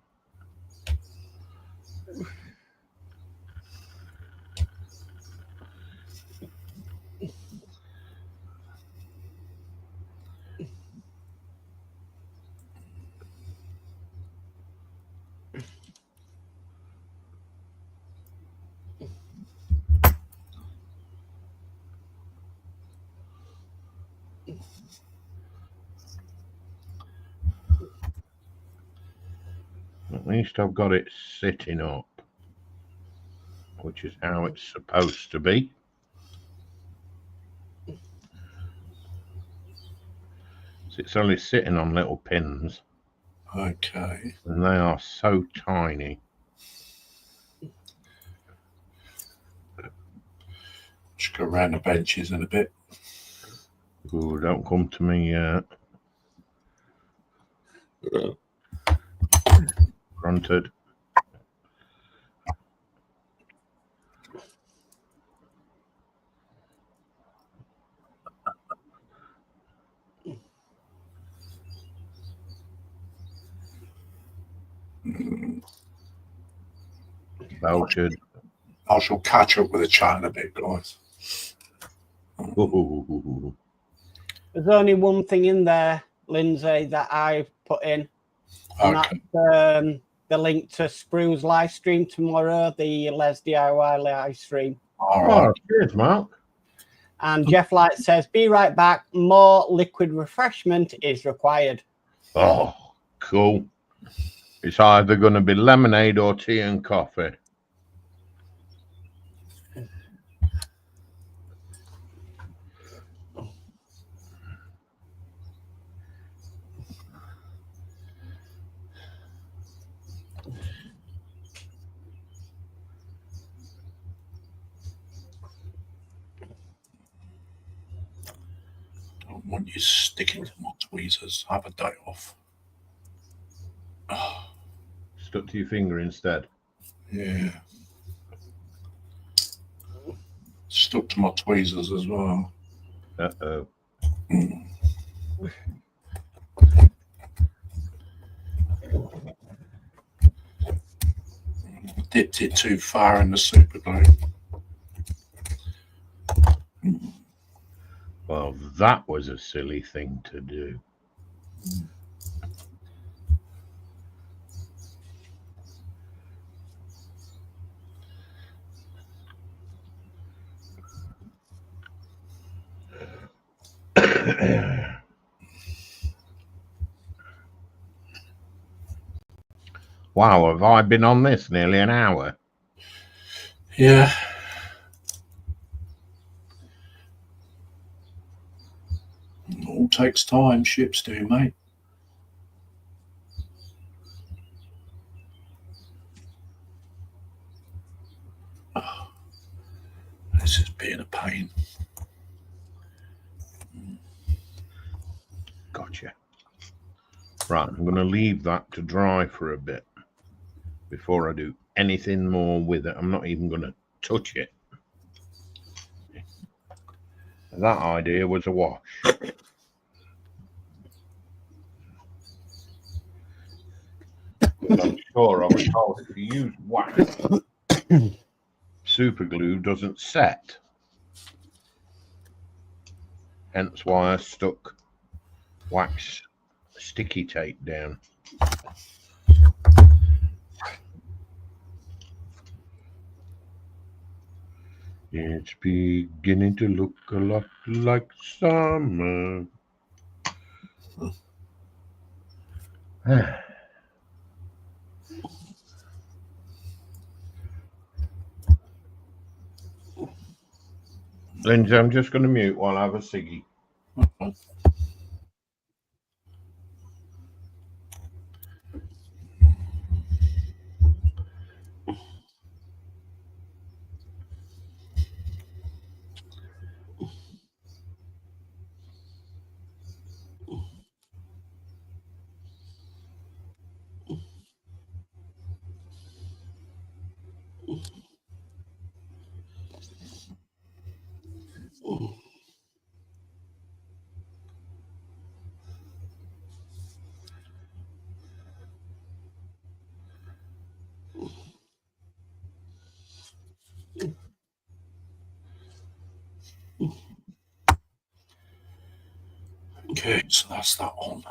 At least I've got it sitting up, which is how it's supposed to be. So it's only sitting on little pins, Okay. and they are so tiny. Just go around the benches in a bit. Ooh, don't come to me yet. Grunted. Belted. I shall catch up with the chat in a bit, guys. There's only one thing in there, Lindsay, that I put in. And Okay. that's the link to Sprue's live stream tomorrow, the Les DIY live stream. All right. Oh, cheers, Mark. And Jeff Light says, be right back. More liquid refreshment is required. Oh, cool. It's either going to be lemonade or tea and coffee. I don't want you sticking to my tweezers. Have a day off. Oh, Stuck to your finger instead. yeah. Stuck to my tweezers as well. Uh-oh. Dipped it too far in the super glue. Well, that was a silly thing to do. Wow, have I been on this nearly an hour? Yeah. It all takes time. Ships do, mate. Oh, this is being a pain. Gotcha. Right, I'm going to leave that to dry for a bit before I do anything more with it. I'm not even going to touch it. That idea was a wash. I'm sure I was told if you use wax, super glue doesn't set. Hence why I stuck wax sticky tape down. It's beginning to look a lot like summer. Lindsay, I'm just going to mute while I have a ciggy. Okay, so that's that on.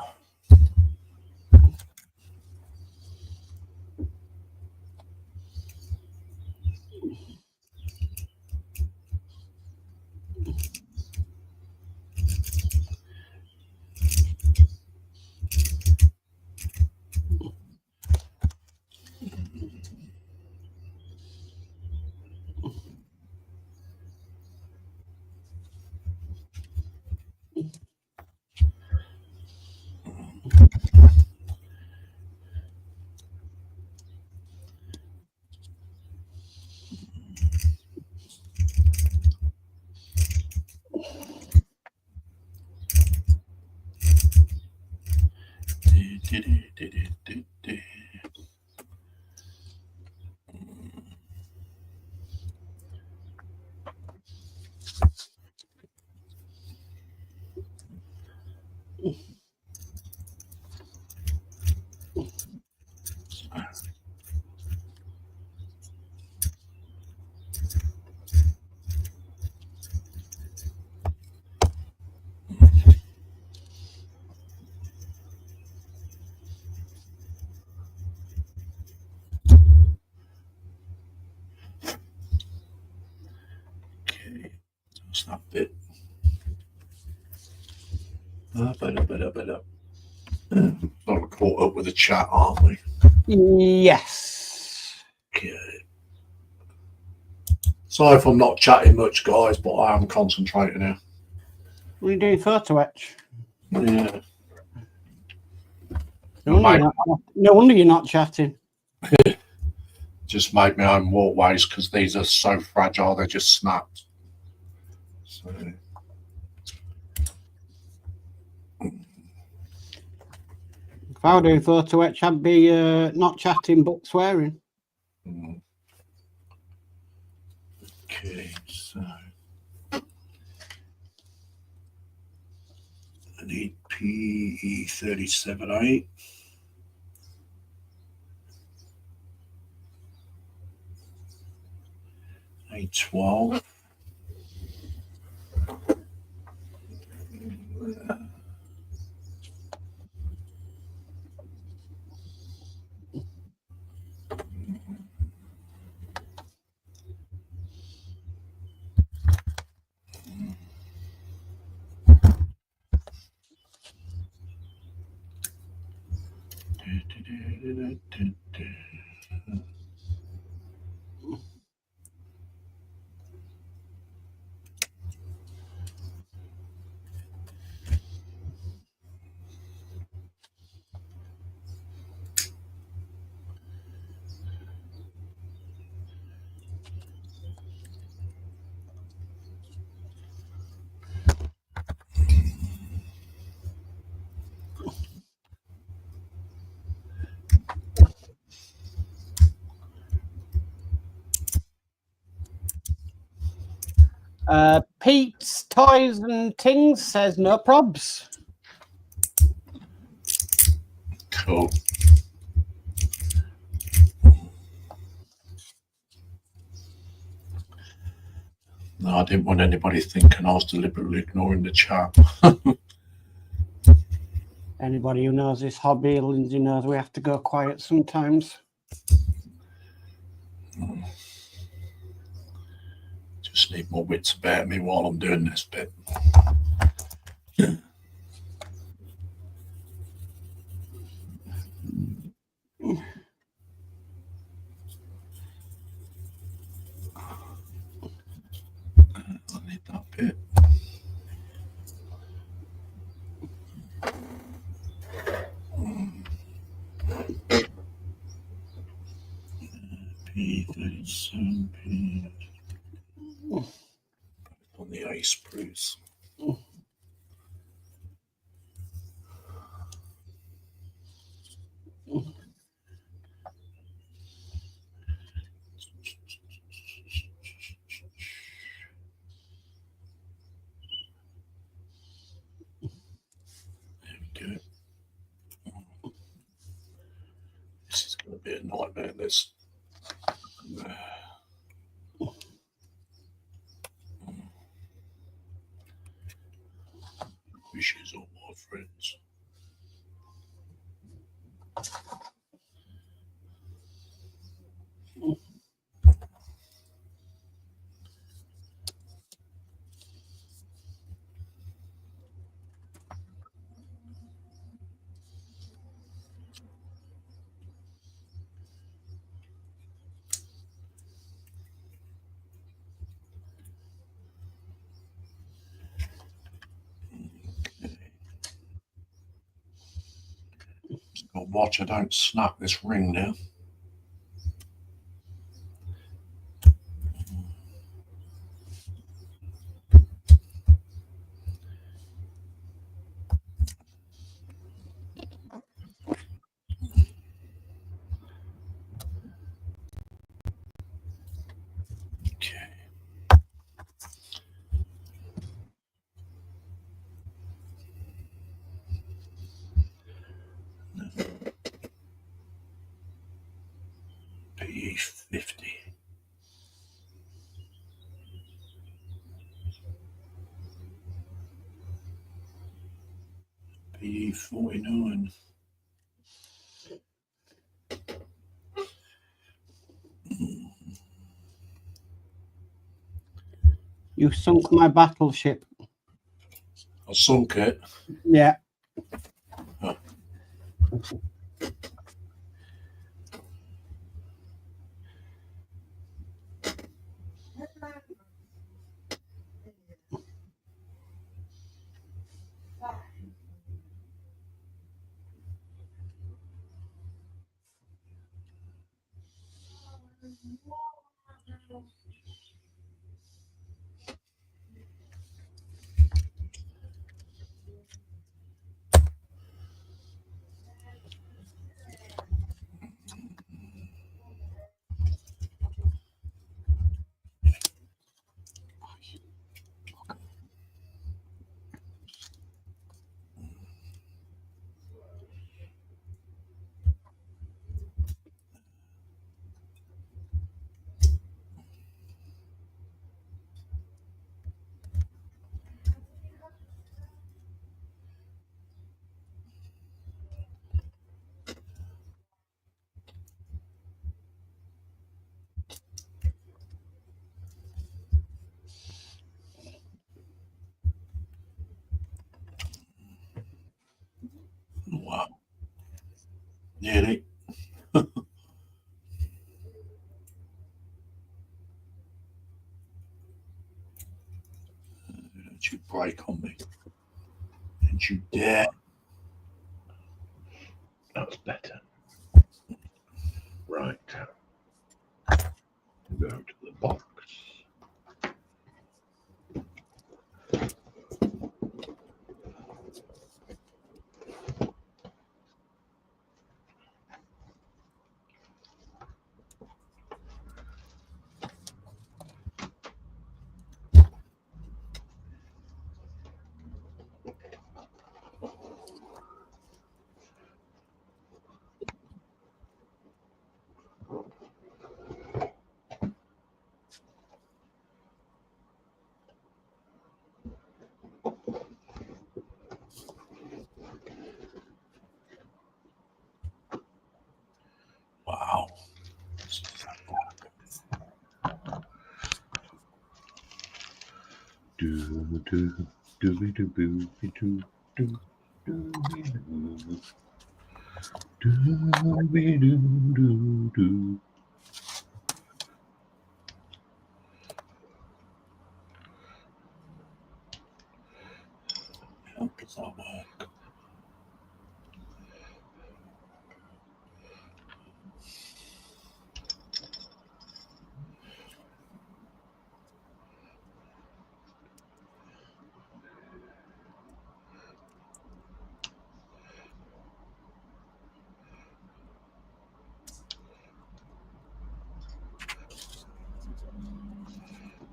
That bit. Not caught up with the chat, aren't we? Yes. Okay. Sorry if I'm not chatting much, guys, but I am concentrating here. What are you doing, photo etch? Yeah. No wonder you're not chatting. Just made my own walkways because these are so fragile, they just snapped. So. If I were doing photo etch, I'd be not chatting but swearing. Okay, so I need PE378. A12. Pete's Toys and Tings says no probs. Cool. No, I didn't want anybody thinking I was deliberately ignoring the chat. Anybody who knows this hobby, Lindsay knows we have to go quiet sometimes. Just need more wits about me while I'm doing this bit. I need that bit. P37 P on the A spruce. There we go. This is going to be a nightmare. This. Wishes all my friends. Just got to watch I don't snap this ring now. Okay. PE50. PE49. You sunk my battleship. I sunk it. Yeah. Oh. Wow. Nearly. Don't you break on me. Don't you dare. That's better. Right. Go to the box. Wow. Do do do do do do do do do do. How does that work?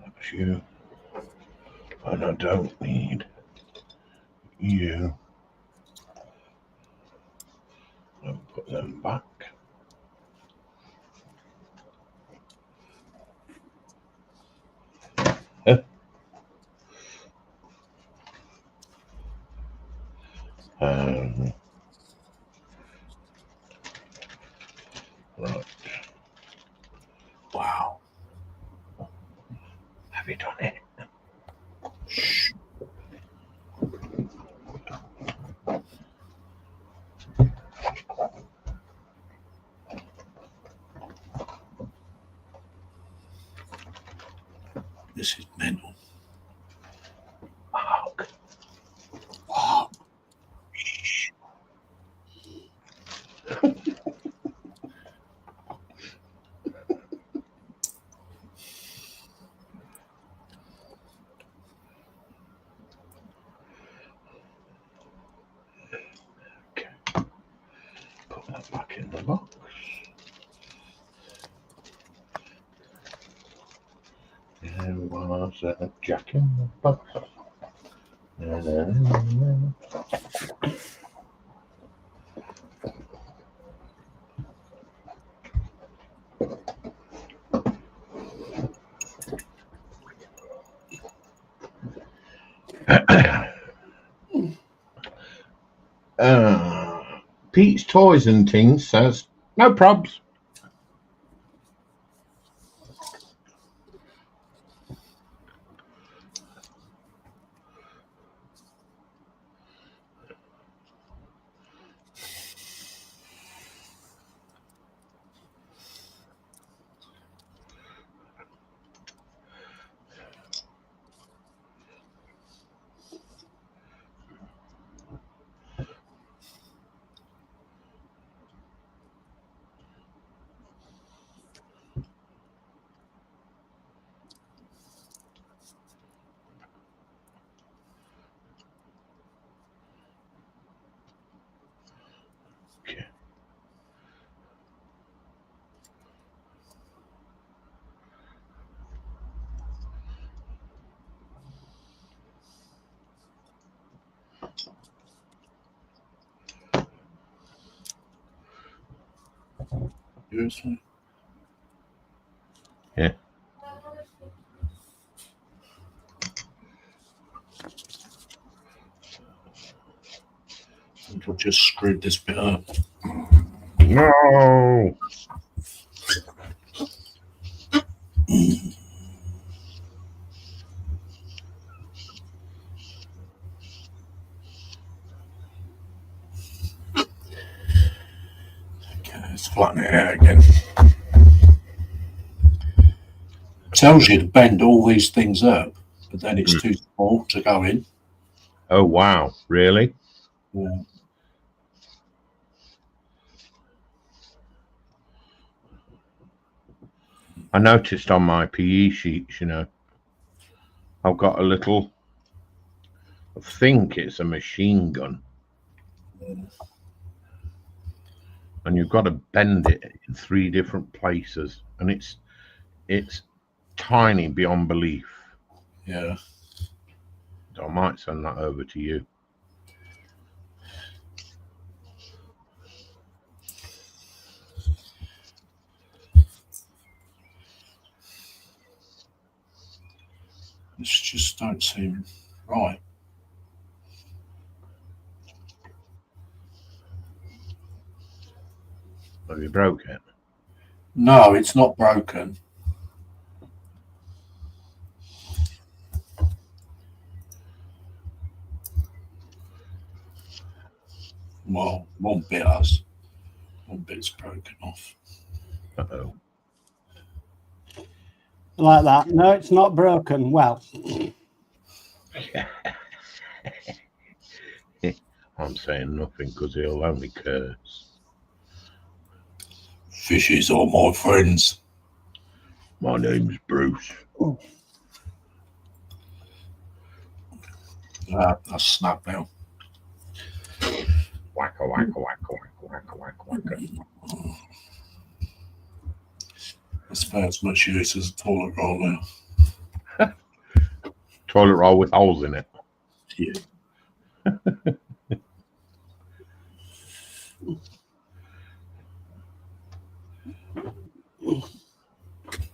That's you. And I don't need you. I'll put them back. Right. Wow. Have you done it? Shh. This is mental. Fuck. Wow. Okay. Put that back in the box. There was a jack in the box. Pete's Toys and Things says, no probs. Seriously? Yeah. I think I've just screwed this bit up. No. Okay, let's flatten it out again. Tells you to bend all these things up, but then it's too small to go in. Oh, wow. Really? Yeah. I noticed on my PE sheets, you know, I've got a little, I think it's a machine gun. And you've got to bend it in 3 different places. And it's tiny beyond belief. Yeah. I might send that over to you. This just don't seem right. Have you broke it? No, it's not broken. Well, one bit has. One bit's broken off. Uh-oh. Like that. No, it's not broken. Well, I'm saying nothing because he'll only curse. Fishes are my friends. My name's Bruce. That's snapped now. Wacka, wacka, wacka, wacka, wacka, wacka, wacka. That's about as much use as a toilet roll now. Toilet roll with holes in it. Yeah.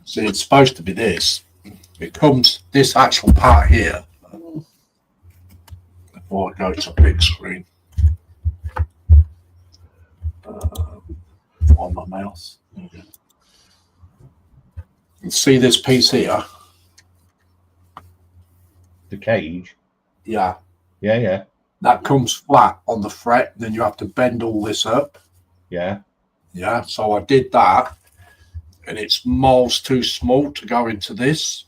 See, it's supposed to be this. It comes, this actual part here, before I go to big screen, on my mouse. See this piece here? The cage. Yeah. Yeah. That comes flat on the fret, then you have to bend all this up. Yeah. Yeah, so I did that, and it's miles too small to go into this.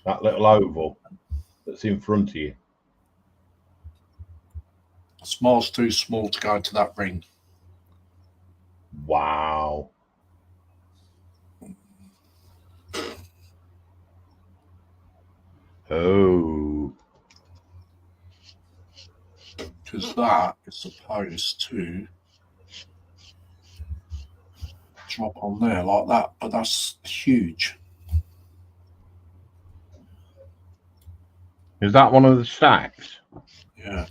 That little oval that's in front of you. It's miles too small to go into that ring. Wow. Oh. Because that is supposed to drop on there like that, but that's huge. Is that one of the stacks? Yeah.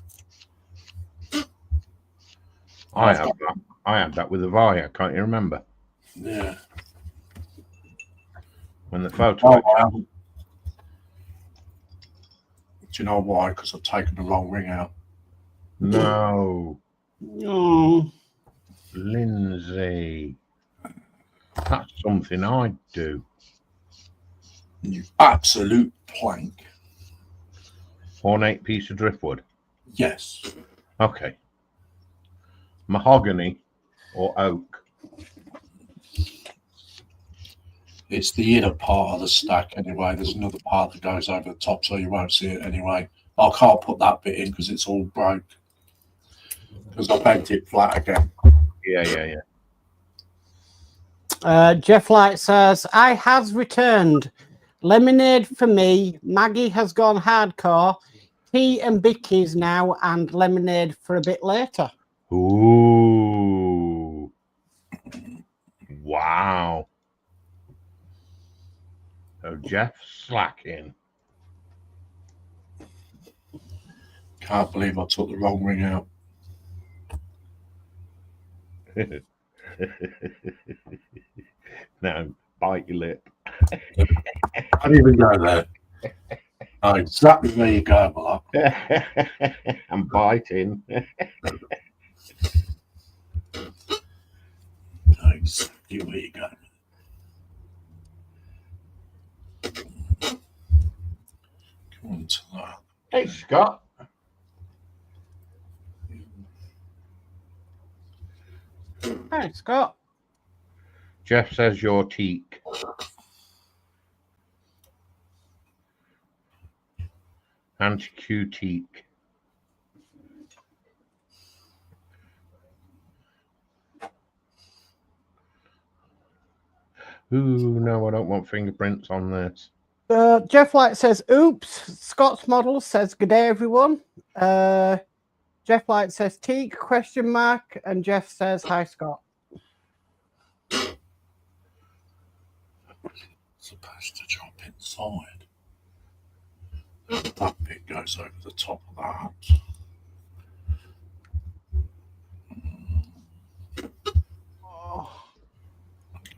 I had that. I had that with a Via, can't you remember? Yeah. When the photo. Oh, I haven't. Do you know why? Because I've taken the wrong ring out. No. oh, Lindsay. That's something I'd do. You absolute plank. Ornate piece of driftwood. Yes. Okay. Mahogany or oak? It's the inner part of the stack anyway. There's another part that goes over the top, so you won't see it anyway. I can't put that bit in because it's all broke. Because I bent it flat again. Yeah. Jeff Light says, I has returned. Lemonade for me. Maggie has gone hardcore. Tea and bickies now, and lemonade for a bit later. Ooh. Wow. So Jeff's slacking. Can't believe I took the wrong ring out. No, bite your lip. Don't even go there. Oh, exactly where you go, Mark. I'm biting. Exactly where you go. Come on to that. Hey, Scott. Hey, Scott. Jeff says you're teak. Anti-Q teak. Ooh, no, I don't want fingerprints on this. Jeff Light says, oops. Scott's model says, good day, everyone. Jeff Light says, teak, ? And Jeff says, hi, Scott. Supposed to drop inside. That bit goes over the top of that. Oh.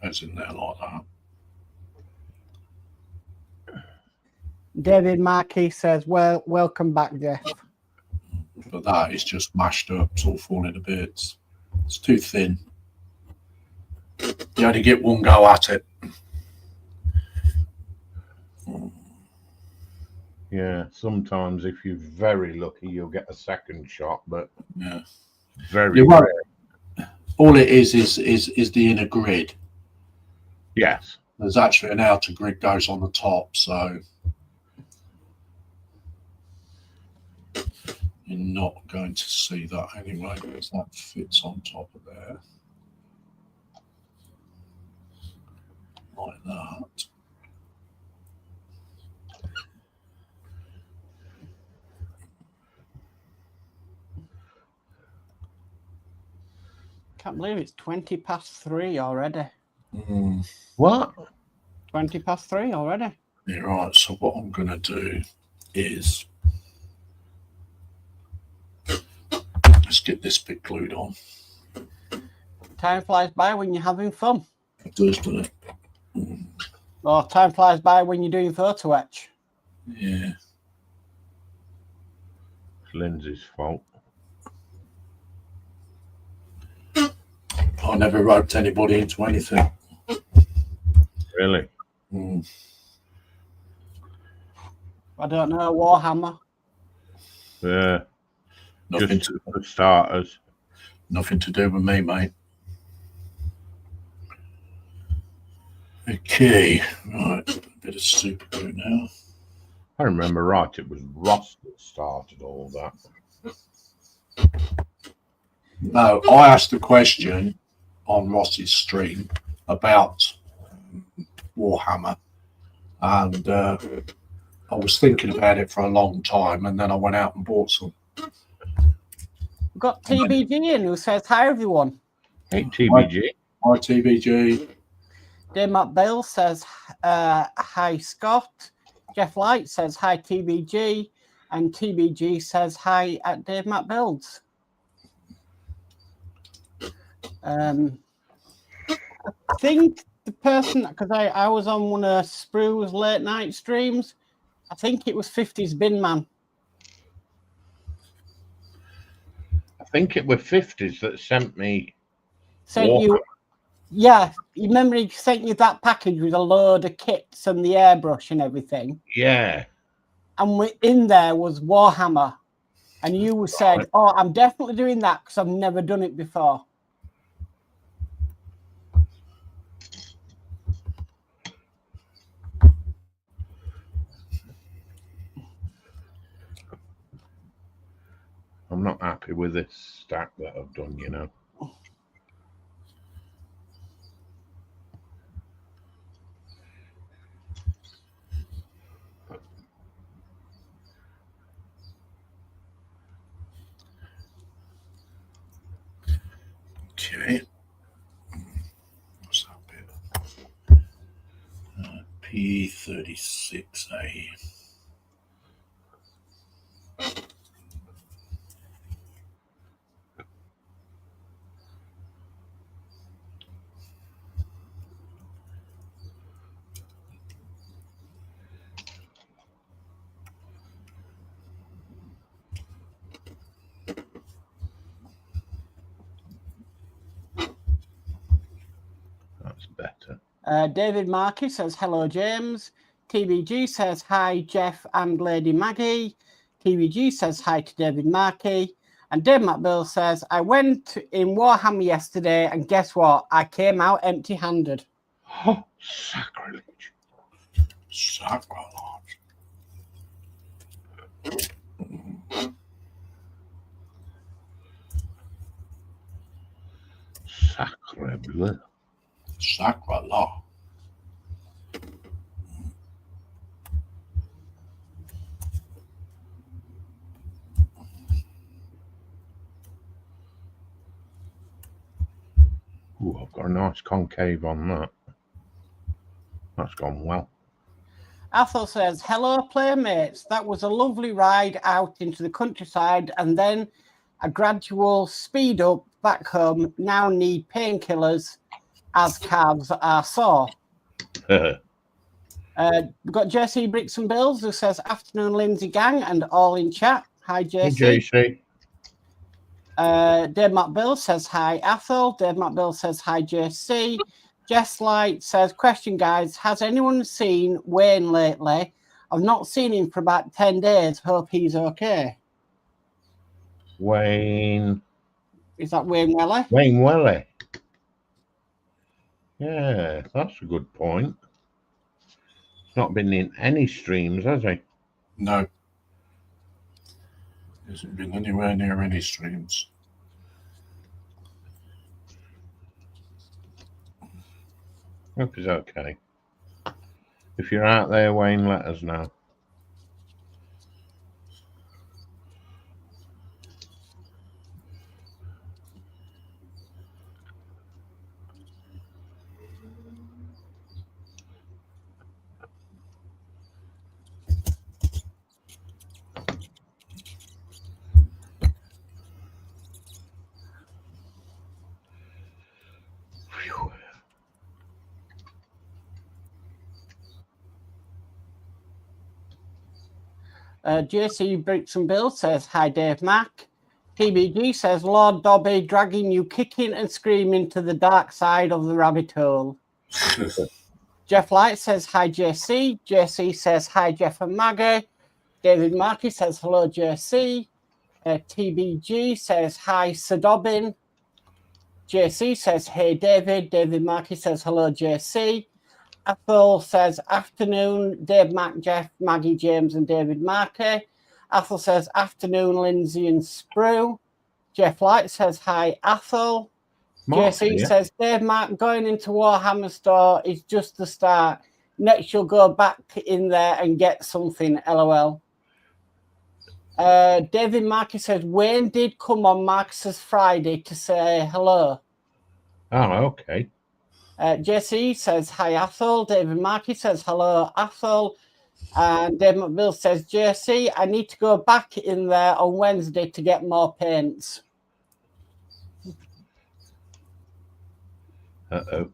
Goes in there like that. David Markey says, well, welcome back, Jeff. But that is just mashed up. It's all falling to bits. It's too thin. You only get one go at it. Yeah, sometimes if you're very lucky, you'll get a second shot, but Yeah. very You won't. rare. All it is the inner grid. Yes. There's actually an outer grid goes on the top, so you're not going to see that anyway, because that fits on top of there. Like that. Can't believe it's 20 past 3 already. What? 20 past 3 already. Yeah, right. So what I'm going to do is let's get this bit glued on. Time flies by when you're having fun. It does, doesn't it? Or time flies by when you're doing photo etch. Yeah. It's Lindsay's fault. I never roped anybody into anything. Really? I don't know, Warhammer. Yeah. Nothing Just to, for starters. nothing to do with me, mate. Okay, right. A bit of super glue now. I remember right, it was Ross that started all that. No, I asked a question on Ross's stream about Warhammer, and I was thinking about it for a long time, and then I went out and bought some. We've got TBG in who says, hi, everyone. Hey, TBG. Hi, TBG. Dave Matt Bale says, hi, Scott. Jeff Light says, hi, TBG. And TBG says, hi, at Dave Matt Builds. I think the person, because I was on one of Sprue's late night streams, I think it was 50s Bin Man. I think it were 50s that sent me. Sent you, yeah, you remember he sent you that package with a load of kits and the airbrush and everything? Yeah. And in there was Warhammer. And you said, oh, I'm definitely doing that because I've never done it before. I'm not happy with this stack that I've done, you know. Okay. What's that bit? P36A. David Markey says, hello, James. TBG says, hi, Jeff and Lady Maggie. TBG says, hi to David Markey. And Dave McBill says, I went in Warhammer yesterday, and guess what? I came out empty-handed. Oh, sacrilege. Sacrilege. Sacrilege. Sacrilege. Ooh, I've got a nice concave on that. That's gone well. Athel says, hello, playmates. That was a lovely ride out into the countryside and then a gradual speed up back home. Now need painkillers as calves are sore. We've got Jesse Bricks and Bills who says, afternoon, Lindsay gang, and all in chat. Hi, Jesse. Hey, JC. Dave McBill says, hi, Athel. Dave McBill says, hi, JC. Jess Light says, question, guys. Has anyone seen Wayne lately? I've not seen him for about 10 days. Hope he's okay. Wayne. Is that Wayne Welly? Wayne Welly. Yeah, that's a good point. He's not been in any streams, has he? No. He hasn't been anywhere near any streams. Hope he's okay. If you're out there, Wayne, let us know. JC Bricks and Bill says, hi, Dave Mack. TBG says, Lord Dobby dragging you kicking and screaming to the dark side of the rabbit hole. Jeff Light says, hi, JC. JC says, hi, Jeff and Maggie. David Markey says, hello, JC. TBG says, hi, Sir Dobbin. JC says, hey, David. David Markey says, hello, JC. Athel says, afternoon, Dave, Mac, Jeff, Maggie, James, and David Markey. Athel says, afternoon, Lindsay and Sprue. Jeff Light says, hi, Athel. JC says, Dave, Mac, going into Warhammer store is just the start. Next, you'll go back in there and get something, LOL. David Markey says, Wayne did come on Marcus's Friday to say hello. Oh, okay. Jesse says, hi, Athel. David Markey says, hello, Athel. And Dave McBill says, JC, I need to go back in there on Wednesday to get more paints. Uh-oh.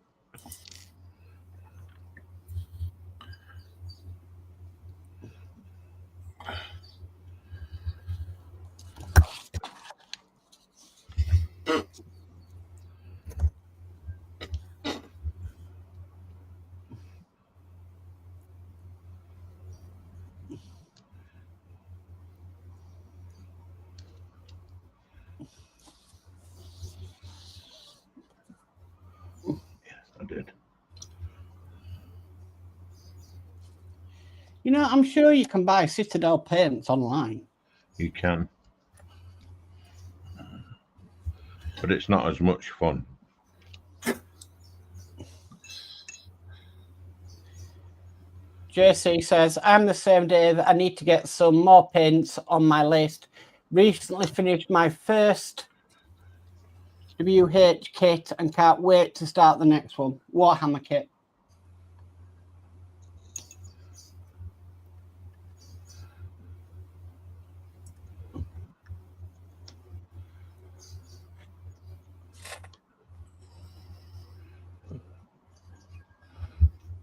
I did. You know, I'm sure you can buy Citadel paints online. You can. But it's not as much fun. JC says, I'm the same, Dave. I need to get some more paints on my list. Recently finished my first WH kit and can't wait to start the next one. Warhammer kit.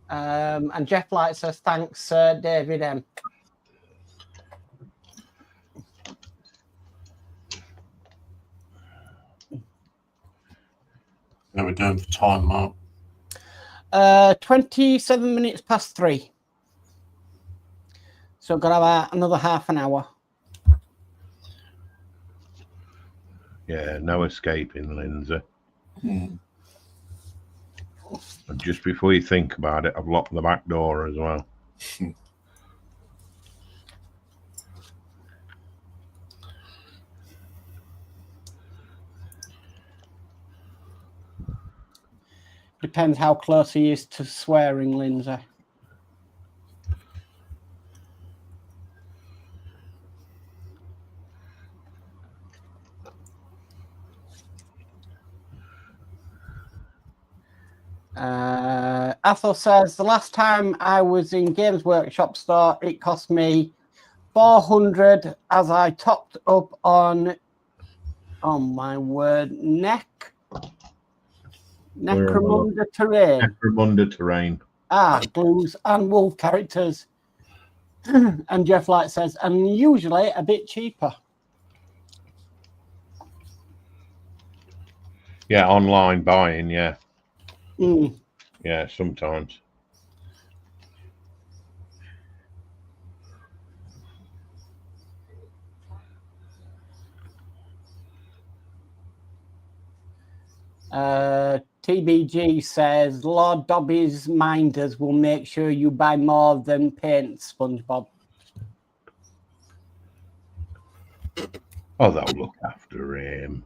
And Jeff Light says, thanks, David M. They were doing the time, Mark. 27 minutes past 3. So got about another half an hour. Yeah, no escaping, Lindsay. Hmm. And just before you think about it, I've locked the back door as well. Depends how close he is to swearing, Lindsay. Athel says, the last time I was in Games Workshop store, it cost me 400 as I topped up on, oh my word, Necromunda terrain. Necromunda terrain. Glues and wolf characters. And Jeff Light says, and usually a bit cheaper. Yeah, online buying, yeah. Mm. Yeah, sometimes. TBG says, Lord Dobby's minders will make sure you buy more than paint, SpongeBob. Oh, they'll look after him.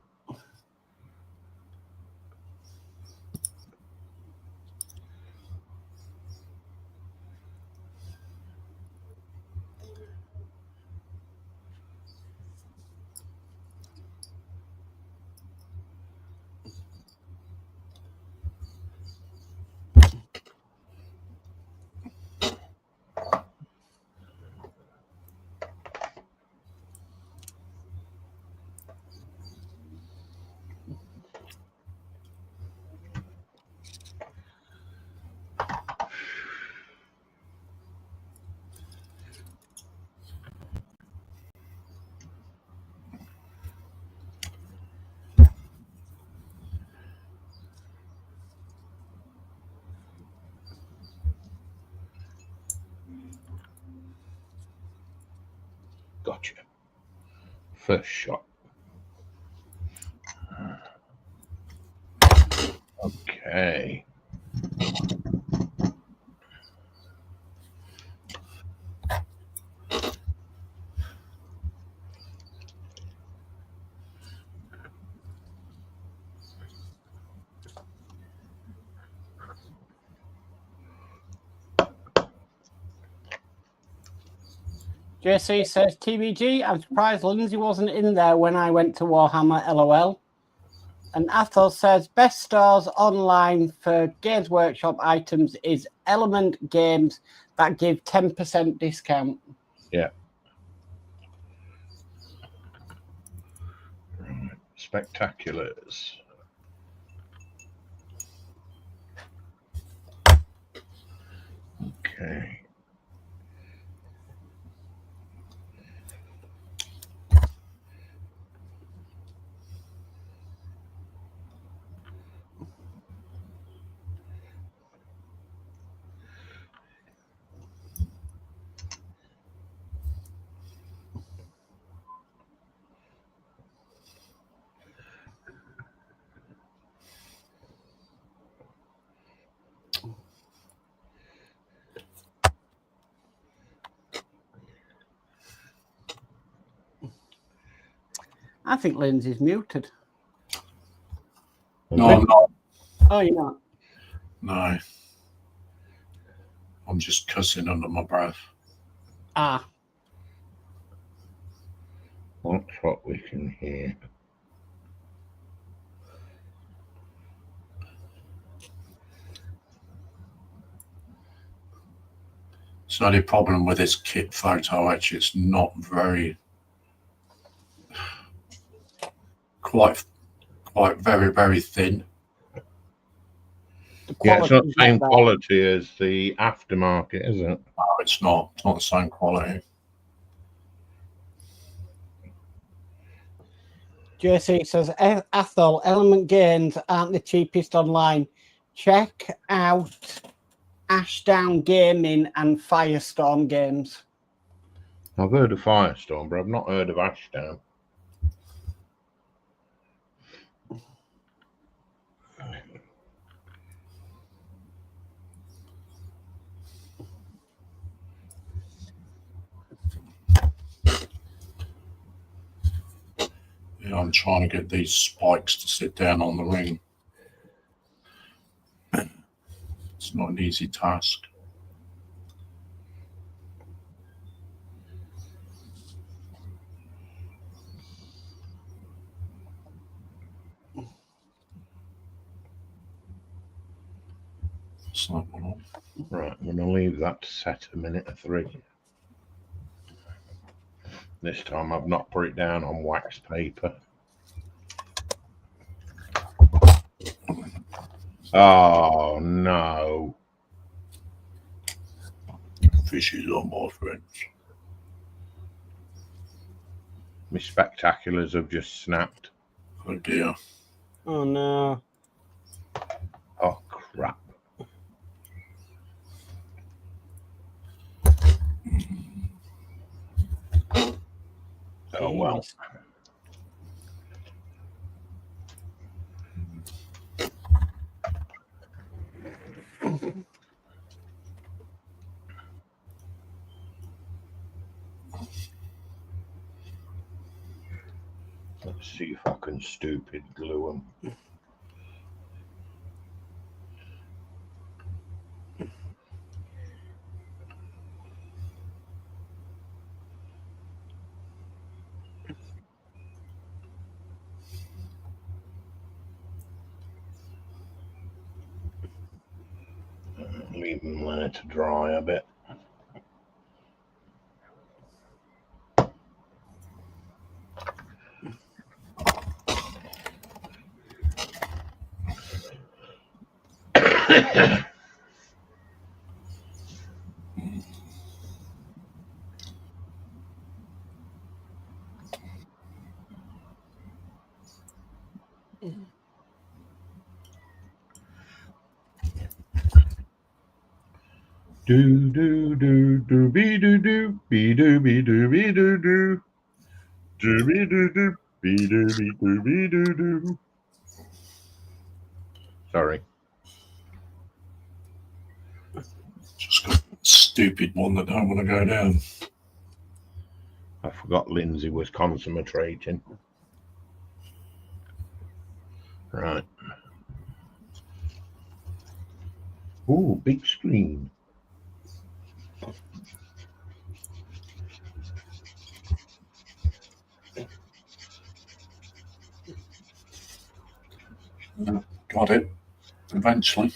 Gotcha. First shot. Okay. JC says, TBG, I'm surprised Lindsay wasn't in there when I went to Warhammer, LOL. And Athos says, best stores online for Games Workshop items is Element Games that give 10% discount. Yeah. Right. Spectaculars. Okay. I think Lindsay's muted. No, I'm not. Oh, you're not? No. I'm just cussing under my breath. Ah. That's what we can hear. It's the only problem with this kit photo, actually, it's not very, quite very, very thin. Yeah, it's not the same quality as the aftermarket, is it? No, it's not. It's not the same quality. JC says, Athol, Element Games aren't the cheapest online. check out Ashdown Gaming and Firestorm Games. I've heard of Firestorm, but I've not heard of Ashdown. Yeah, I'm trying to get these spikes to sit down on the ring. It's not an easy task. Right, I'm going to leave that to set a minute of 3. This time I've not put it down on wax paper. Oh, no. Fishes on my friends. My spectaculars have just snapped. Oh dear. Oh no. Oh, crap. Oh, well. Let's see if I can stupid glue them. Leave them there to dry a bit. Do do do do be do do be do be do be do do do be do do be do be do be do do. Sorry. Just got a stupid one that don't want to go down. I forgot Lindsay was concentrating. Right. Ooh, big screen. Got it. Eventually.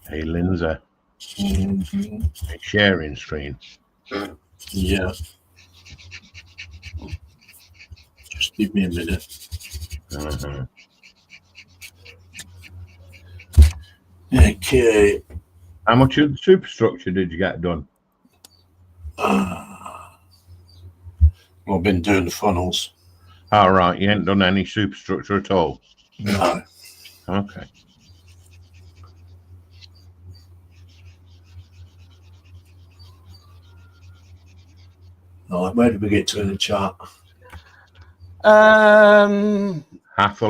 Hey, Lindsay. Hey, sharing screen. Yeah. Just give me a minute. Okay. How much of the superstructure did you get done? Well, I've been doing the funnels. All right, you ain't done any superstructure at all? No. Okay. Right, where did we get to in the chart? Hathel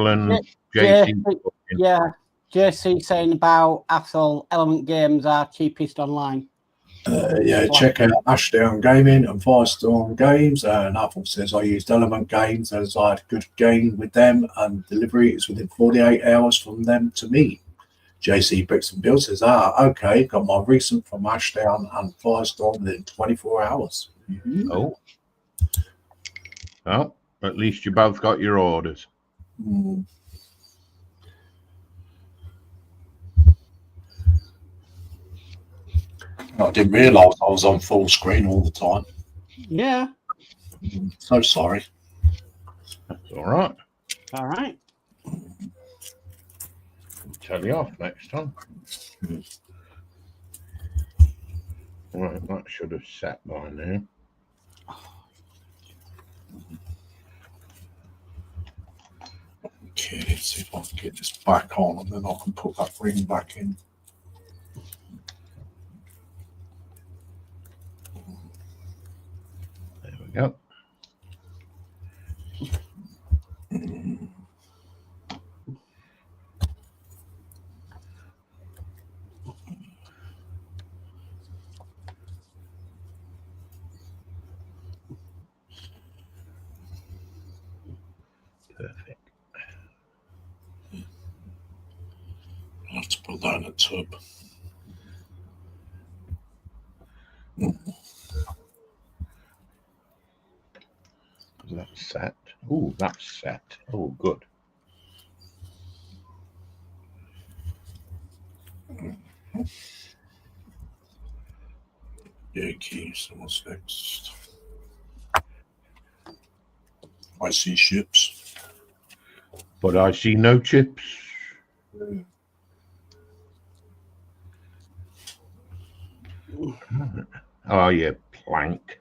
and JC, JC. yeah, JC saying about Athol Element Games are cheapest online. Yeah, check out Ashdown Gaming and Firestorm Games. Nothing says I used Element Games as I had a good game with them, and delivery is within 48 hours from them to me. JC Bricks and Bill says, okay, got my recent from Ashdown and Firestorm within 24 hours. Mm-hmm. Oh. Well, at least you both got your orders. Mm. I didn't realise I was on full screen all the time. Yeah. So sorry. That's all right. All right. I'll tell you off next time. Right, that should have set by now. Okay, let's see if I can get this back on, and then I can put that ring back in. There we go. Perfect. I'll have to put that in a tub. That's set. Oh, that's set. Oh, good. Yeah, keys. So what's next? I see ships. But I see no chips. Oh, yeah, plank.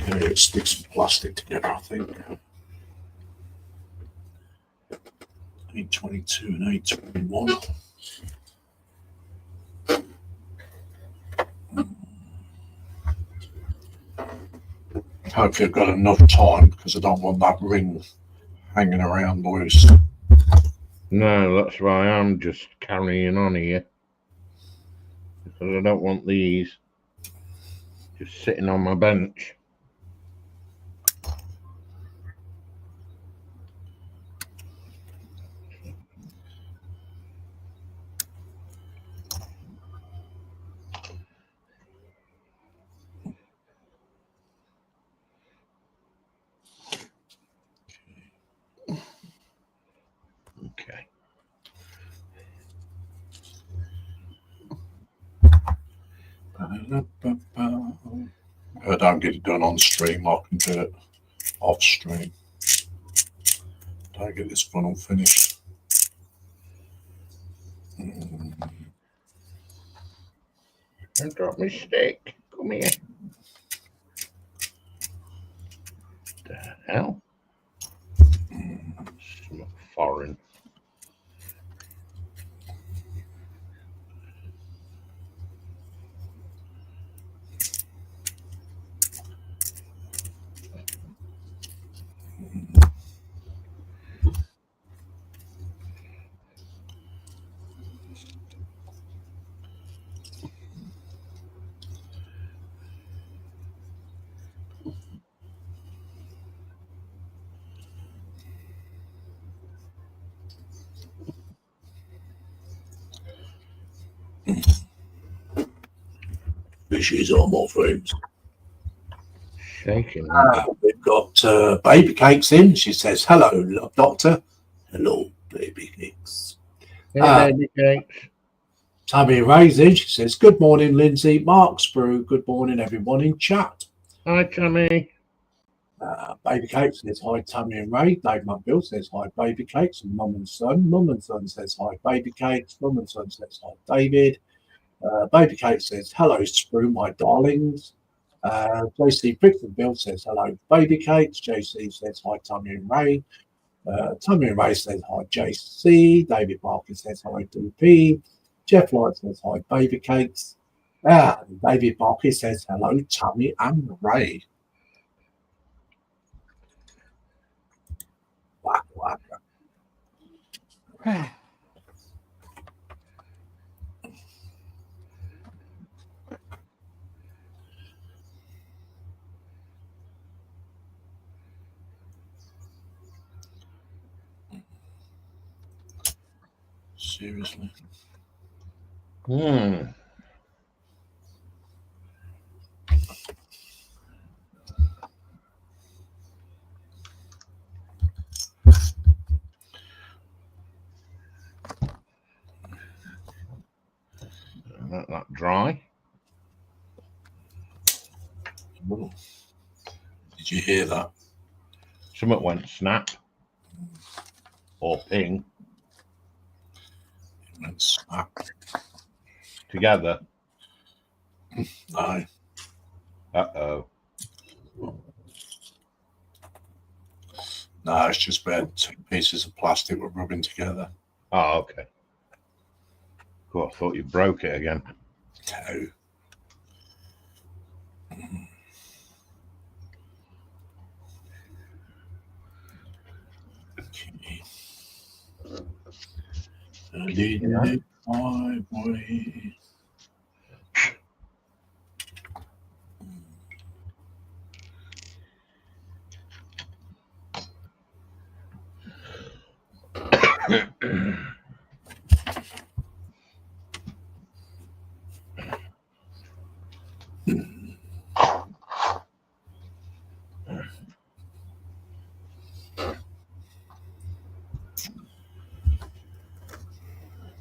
Yeah, it sticks some plastic together, I think. 822 and 821. Hopefully I've got enough time, because I don't want that ring hanging around loose. No, that's why I'm just carrying on here. Because I don't want these just sitting on my bench. Okay. If I don't get it done on stream, I can do it off stream. Don't get this funnel finished. And drop my stick. Come here. The hell? Something foreign. Fishes are more friends. Shaking. We've got Baby Cakes in. She says, hello, love doctor. Hello, Baby Cakes. Hey, baby cakes. Tammy Ray's in. She says, good morning, Lindsay. Mark Sprue. Good morning, everyone in chat. Hi, Tammy. Baby Cakes says, hi, Tammy and Ray. Dave McBill says, hi, Baby Cakes. And Mum and Son. Mum and Son says, hi, Baby Cakes. Mum and Son says, hi, David. Baby Kate says, hello, Sprue, my darlings. JC Brickford Bill says, hello, Baby Kate. JC says, hi, Tommy and Ray. Tommy and Ray says, hi, JC. David Barker says, hi, DP. Jeff Light says, hi, Baby Cakes. And David Barker says, hello, Tommy and Ray. Seriously. Hmm. Let that dry. Oh. Did you hear that? Something went snap or ping It went snap. together. No. Uh-oh. No, it's just where two pieces of plastic were rubbing together. Oh, okay. Cool, I thought you broke it again. No. Okay. Leading my way.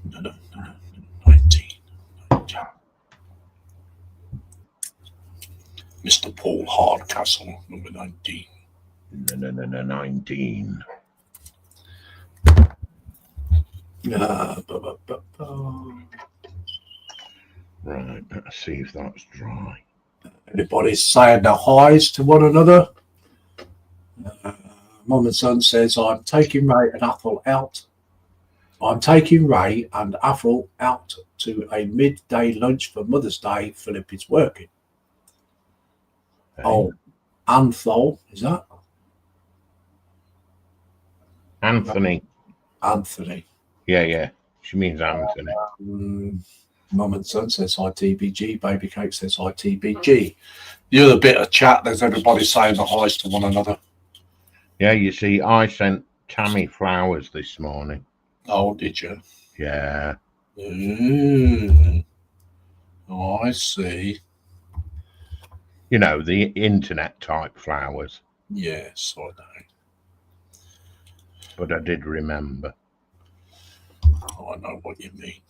No. 19. Mr. Paul Hardcastle, number 19. No, 19. Right, let's see if that's dry. Everybody's saying their highs to one another. Mum and son says, I'm taking Ray and Athel out. I'm taking Ray and Athel out to a midday lunch for Mother's Day. Philip is working. Okay. Oh, Anthol, is that? Anthony. Anthony. Yeah. She means Anthony. Mum and son says hi TBG. Baby Cake says hi TBG. The other bit of chat, there's everybody saying the highs to one another. Yeah, you see, I sent Tammy flowers this morning. Oh, did you? Yeah. Oh, I see. You know, the internet type flowers. Yes, I know. But I did remember. Oh, I know what you mean.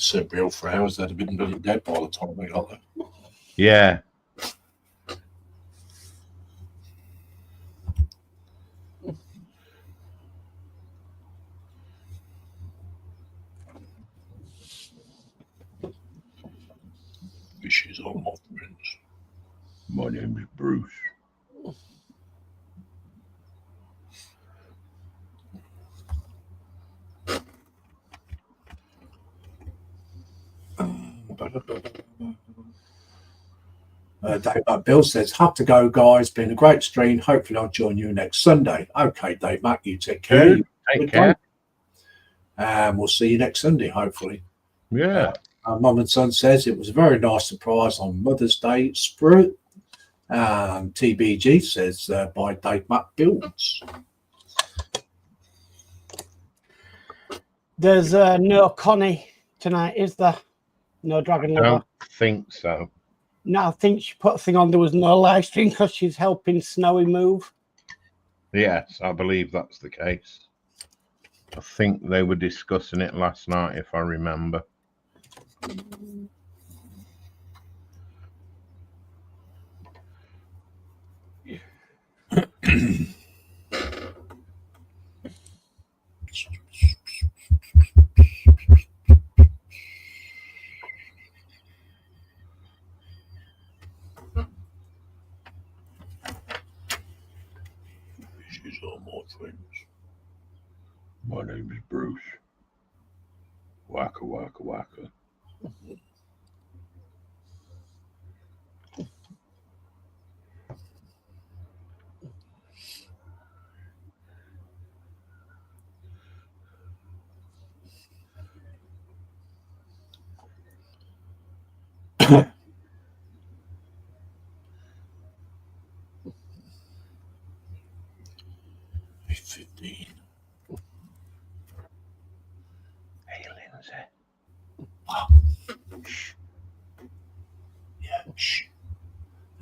Said real flowers that have been really dead by the time they got there. Yeah. Wishes on my friends. My name is Bruce. Dave Bill says, have to go, guys. Been a great stream. Hopefully, I'll join you next Sunday. Okay, Dave Mac, you take care. Good. Take care. And we'll see you next Sunday, hopefully. Yeah. Mum and son says it was a very nice surprise on Mother's Day, Sprue. TBG says by Dave Mac Builds. There's no Connie tonight, is there? No Dragon I Lover. don't think so. No, I think she put a thing on. There was no live stream because she's helping Snowy move. Yes, I believe that's the case. I think they were discussing it last night, if I remember. Wishes on my friends. My name is Bruce. Waka, waka, waka. 15. Hey, Lindsay. Yeah. Shh.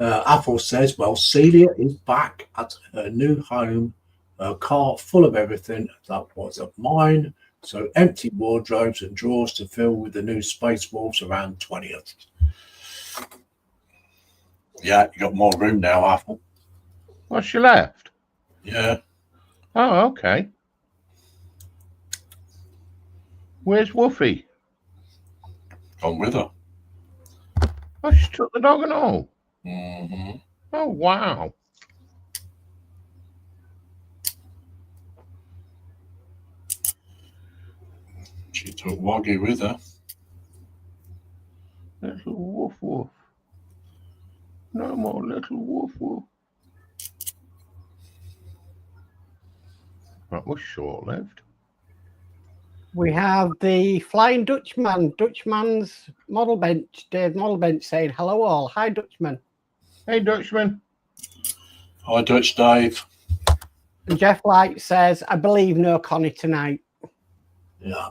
Athel says, well, Celia is back at her new home, a car full of everything that was of mine. So empty wardrobes and drawers to fill with the new Space Wolves around 20th. Yeah, you got more room now, Athel. Oh, she left? Yeah. Oh, okay. Where's Woofy? Gone with her. Oh, she took the dog and all. Mm-hmm. Oh, wow. She took Woggy with her. Little woof woof. No more little woof woof. That was short-lived. We have the Flying Dutchman, Dutchman's model bench, Dave Model Bench saying, hello all. Hi, Dutchman. Hey, Dutchman. Hi, Dutch Dave. And Jeff Light says, I believe no Connie tonight. Yeah.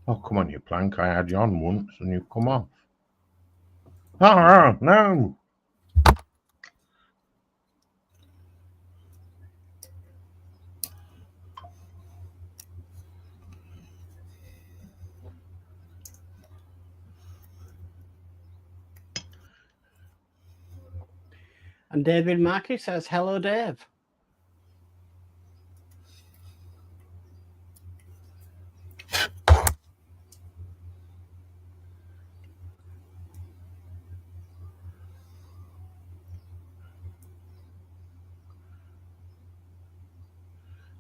Oh, come on, you plank. I had you on once and you've come off. Oh, no. And David Markey says, hello, Dave.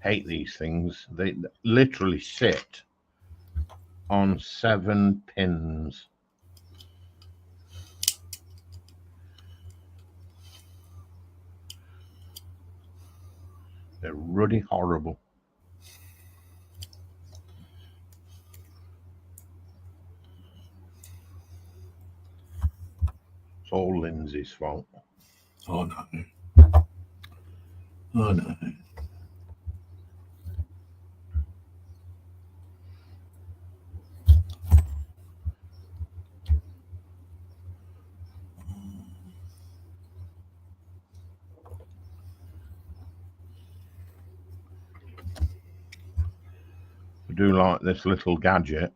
Hate these things. They literally sit on 7 pins. They're really horrible. It's all Lindsay's fault. Oh, no. Oh, no. I do like this little gadget.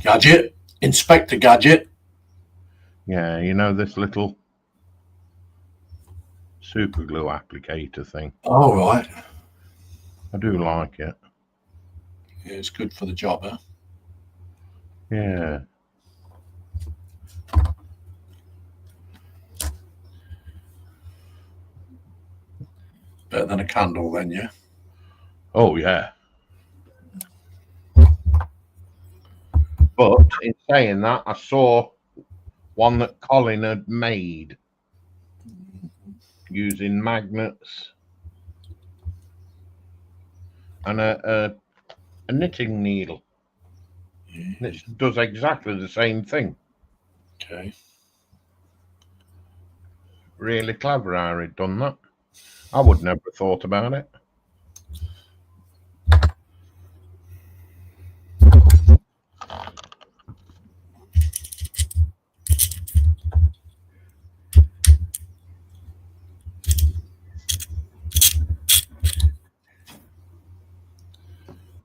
Gadget? Inspector Gadget? Yeah, you know this little super glue applicator thing. All right. I do like it. Yeah, it's good for the job, huh? Yeah. Better than a candle then, yeah? Oh, yeah. But in saying that, I saw one that Colin had made using magnets and a knitting needle. Yeah. And it does exactly the same thing. Okay. Really clever how he'd done that. I would never have thought about it.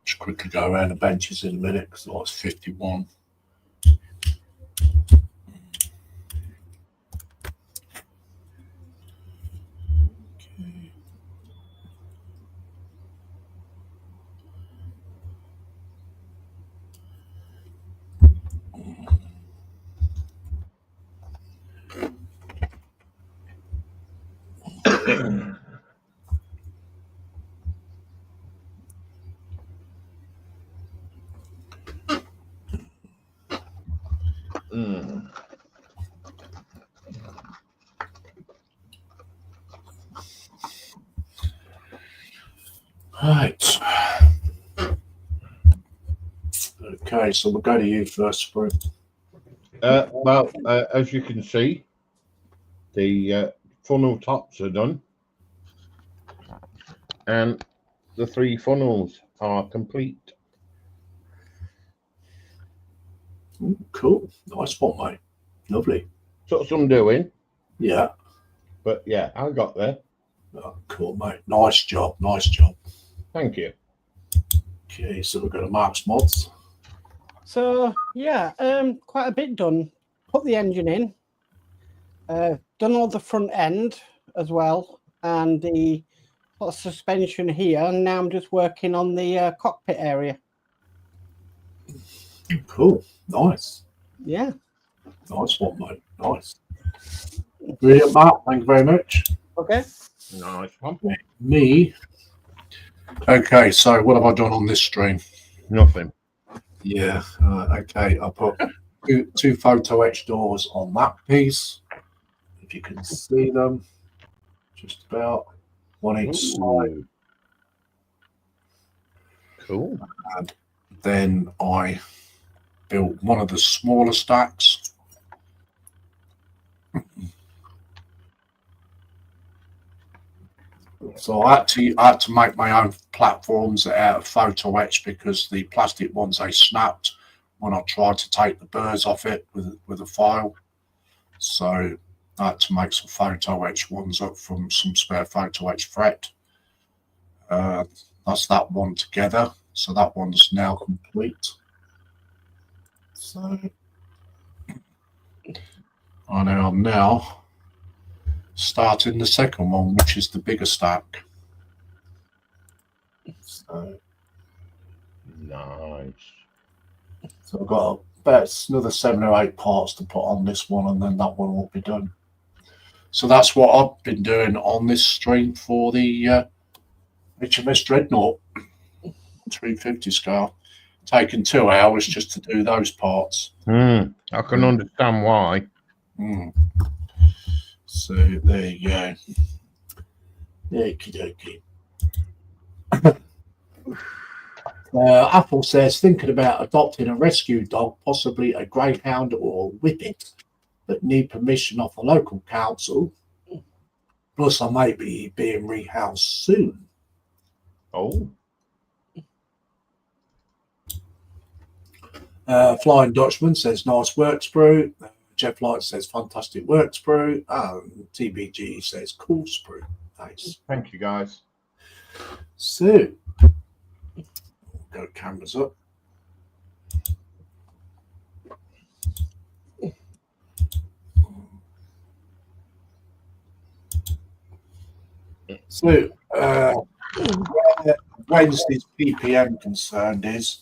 Just quickly go around the benches in a minute because that's 51. Right. Okay, so we'll go to you first, Bruce. Well, as you can see, the funnel tops are done, and the 3 funnels are complete. Cool. Nice one, mate. Lovely. Took some doing, Yeah. but yeah, I got there. Oh, cool, mate. Nice job. Nice job. Thank you. Okay, so we've got a Mark's Mods. So yeah, quite a bit done. Put the engine in. Done all the front end as well, and the suspension here. And now I'm just working on the cockpit area. Cool. Nice. Yeah. Nice one, mate. Nice. Brilliant, Mark. Thank you very much. Okay. Nice one. Me. Okay, so what have I done on this stream? Nothing. Yeah. Okay, I put two photo etch doors on that piece. If you can see them, just about one each side. Cool. And then I built one of the smaller stacks. So I had to make my own platforms out of photo etch because the plastic ones, they snapped when I tried to take the burrs off it with a file. So I had to make some photo etch ones up from some spare photo etch fret. That's that one together. So that one's now complete. So I'm now starting the second one, which is the bigger stack. So Nice. I've got about another 7 or 8 parts to put on this one, and then that one will be done. So that's what I've been doing on this stream for the HMS Dreadnought 350 scale. Taking 2 hours just to do those parts. I can understand why. So there you go. Okie dokie. Apple says, thinking about adopting a rescue dog, possibly a greyhound or a whippet, but need permission off the local council. Plus, I may be being rehoused soon. Oh. Flying Dutchman says, nice work, Sprue. Jeff Light says, fantastic work, Sprue. And TBG says, cool, Sprue. Nice. Thank you, guys. So, go cameras up. So, where Wednesday's PPM concerned is,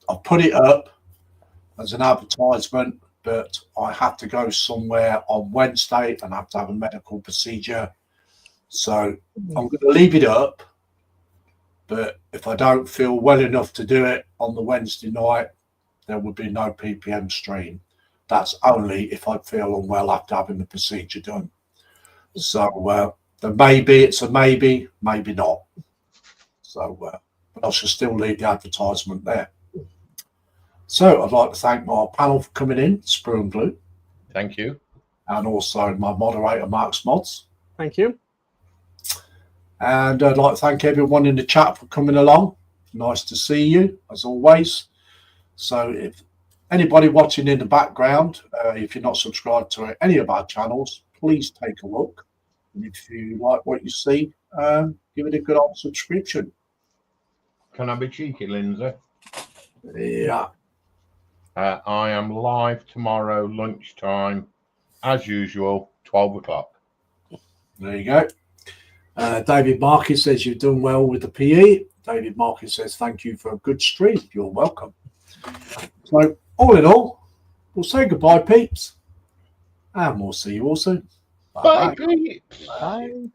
I put it up as an advertisement, but I have to go somewhere on Wednesday and I have to have a medical procedure. So I'm going to leave it up, but if I don't feel well enough to do it on the Wednesday night, there would be no PPM stream. That's only if I feel unwell after having the procedure done. So it's a maybe, maybe not. So, but I should still leave the advertisement there. So I'd like to thank my panel for coming in, Sprue and Glue. Thank you. And also my moderator, Mark's Mods. Thank you. And I'd like to thank everyone in the chat for coming along. Nice to see you, as always. So if anybody watching in the background, if you're not subscribed to any of our channels, please take a look. And if you like what you see, give it a good old subscription. Can I be cheeky, Lindsay? Yeah. I am live tomorrow, lunchtime, as usual, 12 o'clock. There you go. David Markey says you've done well with the PE. David Markey says thank you for a good stream. You're welcome. So all in all, we'll say goodbye, peeps. And we'll see you all soon. Bye, peeps. Bye.